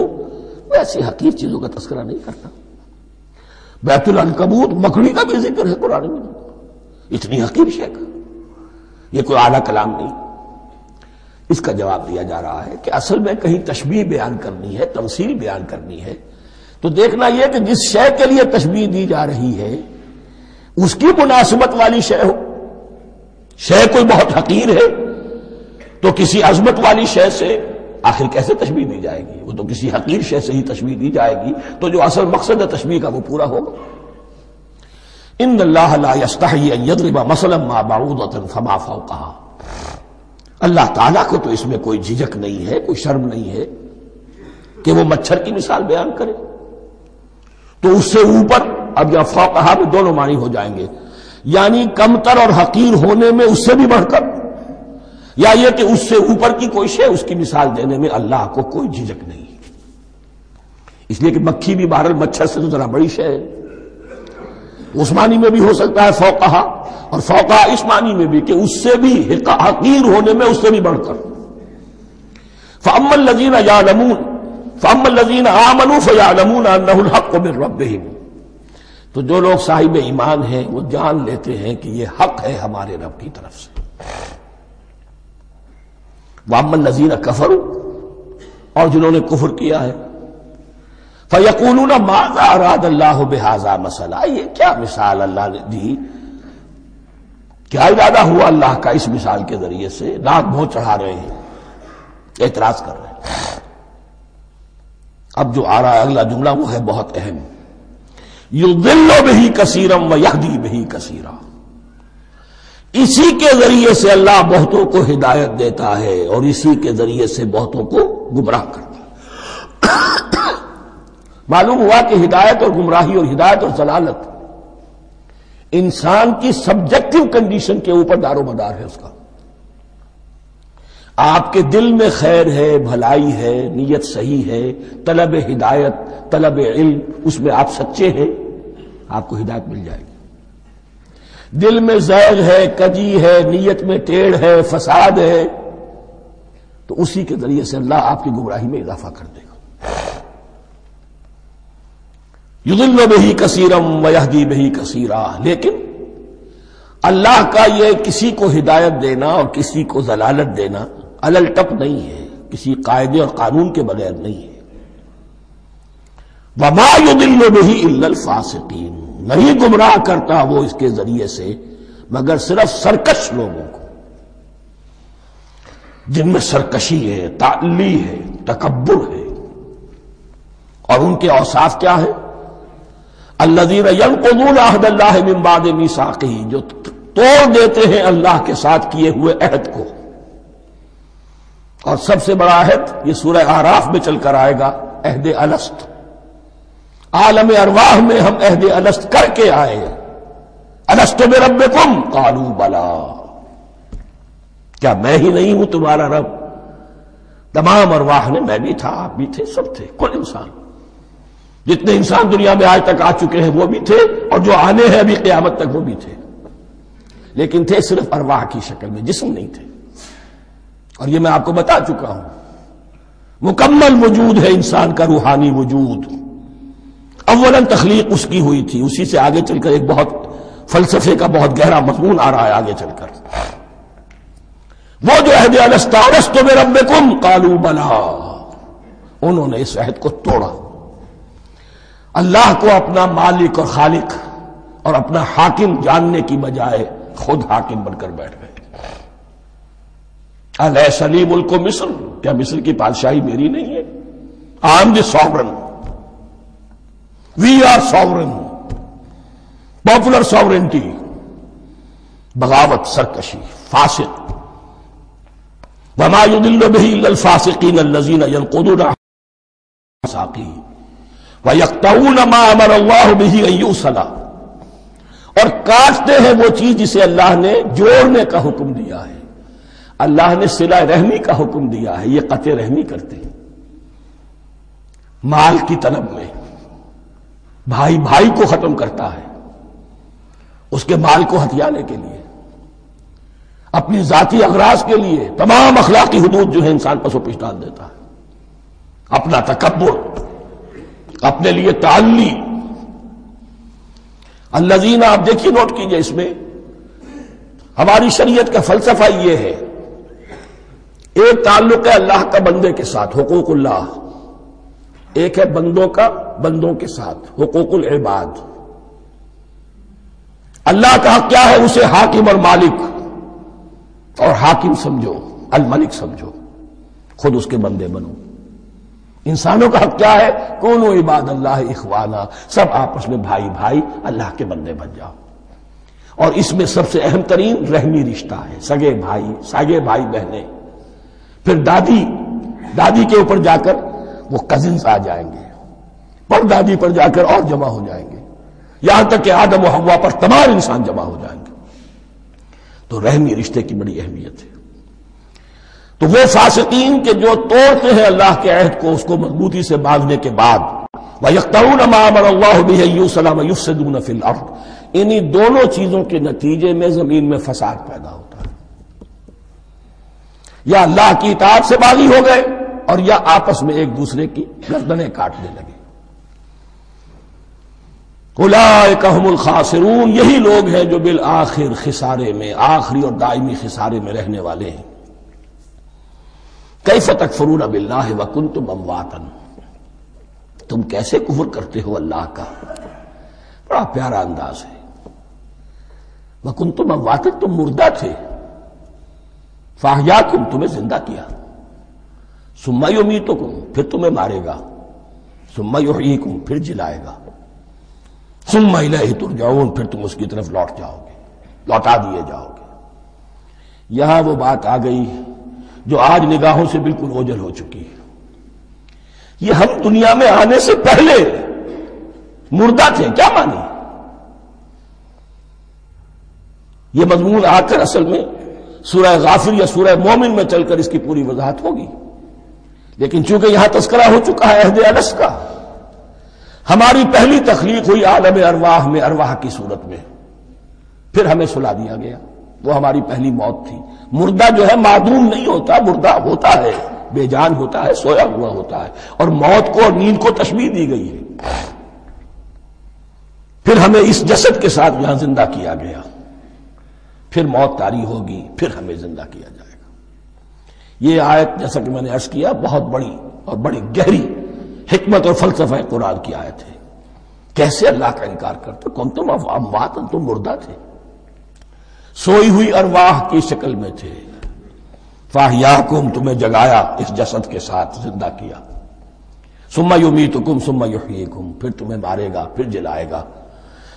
ایسی حقیر چیزوں کا تذکرہ نہیں کرتا. بیت العنکبوت مکڑی کا بھی ذکر ہے قرآن میں، اتنی حقیر شے کا، یہ کوئی اعلیٰ کلام نہیں. اس کا جواب دیا جا رہا ہے کہ اصل میں کہیں تشبیہ بیان کرنی ہے، تمثیل بیان کرنی ہے، تو دیکھنا یہ کہ جس شے کے لیے تشبیہ دی جا رہی ہے اس کی مناسبت والی شے ہو. شے کوئی بہت حقیر ہے تو کسی عظمت والی شے سے آخر کیسے تشبیہ دی جائے گی؟ وہ تو کسی حقیر شے سے ہی تشبیہ دی جائے گی، تو جو اصل مقصد ہے تشبیہ کا وہ پورا ہوگا. ان اللہ لا یستحیی ان یضرب مثلا ما بعوضۃ فما فوقہا. اللہ تعالیٰ کو تو اس میں کوئی جھجک نہیں ہے، کوئی شرم نہیں ہے کہ وہ مچھر کی مثال بیان کرے. تو اس سے اوپر، اب یا فوقہا میں دونوں معنی ہو جائیں گے، یعنی کمتر اور حقیر ہونے میں اس سے بھی بڑھ کر، یا یہ کہ اس سے اوپر کی کوئی شے اس کی مثال دینے میں اللہ کو کوئی جھجک نہیں. اس لیے کہ مکھی بھی بہرحال مچھر سے تو ذرا بڑی شے ہے. اس معنی میں بھی ہو سکتا ہے فوقہا، اور فوقہا اس معنی میں بھی کہ اس سے بھی حقیر ہونے میں اس سے بھی بڑھ کر. فَأَمَّا الَّذِينَ يَعْلَمُونَ فَأَمَّا الَّذِينَ آمَنُوا فَيَعْلَمُونَ أَنَّهُ الْحَقُّ مِنْ رَبِّهِمْ. تو جو لوگ صاحب ایمان ہیں وہ جان لیتے ہیں کہ یہ حق ہے ہمارے رب کی طرف سے. وَأَمَّا الَّذِينَ كَفَرُوا، اور جنہوں نے کفر کیا ہے، فَيَقُولُونَ مَاذَا أَرَادَ اللَّهُ بِهَذَا مَثَلًا. یہ کیا مثال اللہ نے دی، کیا ارادہ ہوا اللہ کا اس مثال کے ذریعے سے؟ ناک منہ چڑھا رہے ہیں، اعتراض کر رہے ہیں. اب جو آ رہا ہے اگلا جملہ وہ ہے بہت اہم، یضل بہ کثیرا ویہدی بہ کثیرا. اسی کے ذریعے سے اللہ بہتوں کو ہدایت دیتا ہے اور اسی کے ذریعے سے بہتوں کو گمراہ کرتا ہے. معلوم ہوا کہ ہدایت اور گمراہی اور ہدایت اور ضلالت انسان کی سبجیکٹو کنڈیشن کے اوپر دار و مدار ہے. اس کا آپ کے دل میں خیر ہے، بھلائی ہے، نیت صحیح ہے، طلب ہدایت، طلب علم، اس میں آپ سچے ہیں، آپ کو ہدایت مل جائے گی. دل میں زیغ ہے، کجی ہے، نیت میں ٹیڑھ ہے، فساد ہے، تو اسی کے ذریعے سے اللہ آپ کی گمراہی میں اضافہ کر دے گا. یضل بہ کثیرا ویہدی بہ کثیرا. لیکن اللہ کا یہ کسی کو ہدایت دینا اور کسی کو ضلالت دینا علل ٹپ نہیں ہے، کسی قاعدے اور قانون کے بغیر نہیں ہے. وما یضل بہ الا الفاسقین. نہیں گمراہ کرتا وہ اس کے ذریعے سے مگر صرف سرکش لوگوں کو، جن میں سرکشی ہے، تعلی ہے، تکبر ہے. اور ان کے اوصاف کیا ہے؟ الذین ینقضون عہد اللہ من بعد میثاقہ. جو توڑ دیتے ہیں اللہ کے ساتھ کیے ہوئے عہد کو. اور سب سے بڑا عہد یہ سورہ اعراف میں چل کر آئے گا، عہد الست. عالم ارواح میں ہم عہد الست کر کے آئے ہیں. الست بربکم قالوا بلا. کیا میں ہی نہیں ہوں تمہارا رب؟ تمام ارواح نے، میں بھی تھا، آپ بھی تھے، سب تھے، کل انسان، جتنے انسان دنیا میں آج تک آ چکے ہیں وہ بھی تھے، اور جو آنے ہیں ابھی قیامت تک وہ بھی تھے، لیکن تھے صرف ارواح کی شکل میں، جسم نہیں تھے. اور یہ میں آپ کو بتا چکا ہوں، مکمل وجود ہے انسان کا روحانی وجود. اولاً تخلیق اس کی ہوئی تھی، اسی سے آگے چل کر ایک بہت فلسفے کا بہت گہرا مضمون آ رہا ہے آگے چل کر. وہ جو عہد الست الست بربکم قالوا بلا، انہوں نے اس عہد کو توڑا، اللہ کو اپنا مالک اور خالق اور اپنا حاکم جاننے کی بجائے خود حاکم بن کر بیٹھ گئے. الیس لی ملک مصر، کیا مصر کی بادشاہی میری نہیں ہے؟ I am the sovereign, we are sovereign, popular sovereignty. بغاوت، سرکشی، فاسق. وما يضل به الا الفاسقين الذين ينقضون الميثاق ويقطعون ما امر الله به ان يوصل، اور کاٹتے ہیں وہ چیز جسے اللہ نے جوڑنے کا حکم دیا ہے. اللہ نے صلہ رحمی کا حکم دیا ہے، یہ قطع رحمی کرتے ہیں. مال کی طلب میں بھائی بھائی کو ختم کرتا ہے اس کے مال کو ہتھیانے کے لیے، اپنی ذاتی اغراض کے لیے تمام اخلاقی حدود جو ہے انسان پس و پیش ڈال دیتا ہے. اپنا تکبر، اپنے لیے تعلی. الذین، آپ دیکھیے نوٹ کیجئے، اس میں ہماری شریعت کا فلسفہ یہ ہے، ایک تعلق ہے اللہ کا بندے کے ساتھ، حقوق اللہ، ایک ہے بندوں کا بندوں کے ساتھ، حقوق العباد. اللہ کا حق کیا ہے؟ اسے حاکم اور مالک، اور حاکم سمجھو، الملک سمجھو، خود اس کے بندے بنو. انسانوں کا حق کیا ہے؟ کونوا عباد اللہ اخوانا، سب آپس میں بھائی بھائی اللہ کے بندے بن جاؤ. اور اس میں سب سے اہم ترین رحمی رشتہ ہے، سگے بھائی بہنیں، پھر دادی کے اوپر جا کر وہ کزنز آ جائیں گے، پر دادی پر جا کر اور جمع ہو جائیں گے، یہاں تک کہ آدم و حوا پر تمام انسان جمع ہو جائیں گے. تو رحمی رشتے کی بڑی اہمیت ہے. تو وہ فاسقین کے جو توڑتے ہیں اللہ کے عہد کو، اس کو مضبوطی سے باندھنے کے بعد، وَيَقْطَعُونَ مَا أَمَرَ اللَّهُ بِهِ أَن يُوصَلَ وَيُفْسِدُونَ فِي الْأَرْضِ، انہی دونوں چیزوں کے نتیجے میں زمین میں فساد پیدا ہوتا ہے. یا اللہ کی اطاعت سے باغی ہو گئے، اور یا آپس میں ایک دوسرے کی گردنیں کاٹنے لگے. اولئک ھم الخاسرون، یہی لوگ ہیں جو بالآخر خسارے میں، آخری اور دائمی خسارے میں رہنے والے ہیں. کیف تکفرون باللہ وکنتم امواتا، تم کیسے کفر کرتے ہو اللہ کا. بڑا پیارا انداز ہے. وکنتم امواتا، تم مردہ تھے، فاحیاکم، تمہیں زندہ کیا، ثم یمیتکم، پھر تمہیں مارے گا، ثم یحییکم، پھر جلائے گا، ثم الیہ ترجعون، پھر تم اس کی طرف لوٹ جاؤ گے، لوٹا دیے جاؤ گے. یہاں وہ بات آ گئی جو آج نگاہوں سے بالکل اوجھل ہو چکی ہے. یہ ہم دنیا میں آنے سے پہلے مردہ تھے، کیا مانی؟ یہ مضمون آ کر اصل میں سورہ غافر یا سورہ مومن میں چل کر اس کی پوری وضاحت ہوگی. لیکن چونکہ یہاں تذکرہ ہو چکا ہے عہد الست کا، ہماری پہلی تخلیق ہوئی عالم ارواح میں، ارواح کی صورت میں، پھر ہمیں سلا دیا گیا، وہ ہماری پہلی موت تھی. مردہ جو ہے معدوم نہیں ہوتا، مردہ ہوتا ہے، بے جان ہوتا ہے، سویا ہوا ہوتا ہے، اور موت کو اور نیند کو تشبیہ دی گئی ہے. پھر ہمیں اس جسد کے ساتھ یہاں زندہ کیا گیا، پھر موت طاری ہوگی، پھر ہمیں زندہ کیا جائے گا. یہ آیت جیسا کہ میں نے عرض کیا بہت بڑی اور بڑی گہری حکمت اور فلسفہ قرآن کی آیت ہے. کیسے اللہ کا انکار کرتے؟ کون تم اموات، تم مردہ تھے، سوئی ہوئی ارواح کی شکل میں تھے. فاحیاکم، تمہیں جگایا اس جسد کے ساتھ، زندہ کیا. ثم یمیتکم ثم یحییکم، پھر تمہیں مارے گا، پھر جلائے گا.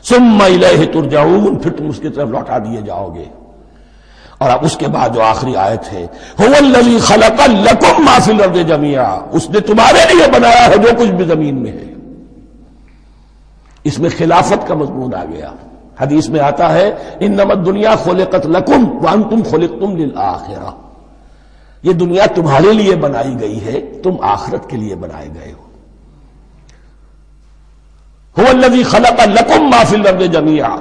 ثم الیہ ترجعون، پھر تم اس کی طرف لوٹا دیے جاؤ گے. اور اب اس کے بعد جو آخری آیت ہے، هو الذی خلق لکم ما فی الارض جميعا، اس نے تمہارے لیے بنایا ہے جو کچھ بھی زمین میں ہے. اس میں خلافت کا مضمون آ گیا. حدیث میں آتا ہے انما الدنیا خلقت لکم وانتم خلقتم للآخرہ، یہ دنیا تمہارے لیے بنائی گئی ہے، تم آخرت کے لیے بنائے گئے ہو. هو الذی خلق لکم ما فی الارض جميعا،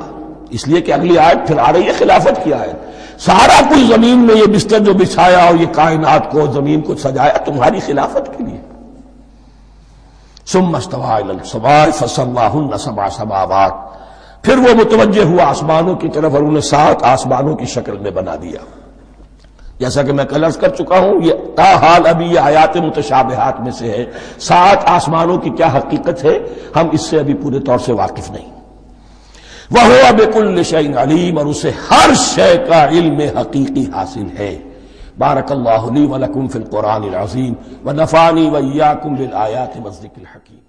اس لیے کہ اگلی آیت پھر آ رہی ہے خلافت کی آیت. سارا کچھ زمین میں یہ بستر جو بچھایا اور یہ کائنات کو زمین کو سجایا تمہاری خلافت کے لیے. ثم استوى الى السماء فسواهن سبع سماوات، پھر وہ متوجہ ہوا آسمانوں کی طرف اور انہیں 7 آسمانوں کی شکل میں بنا دیا. جیسا کہ میں کل عرض کر چکا ہوں، یہ تاحال ابھی یہ آیات متشابہات میں سے ہے. 7 آسمانوں کی کیا حقیقت ہے ہم اس سے ابھی پورے طور سے واقف نہیں. وَهُوَ بِكُلِّ شَيْءٍ عَلِيمٌ، اور اسے ہر شے کا علم حقیقی حاصل ہے. بارک اللہ لی ولکم فی القرآن العظیم ونفعنی وإیاکم بالآیات والذکر الحکیم.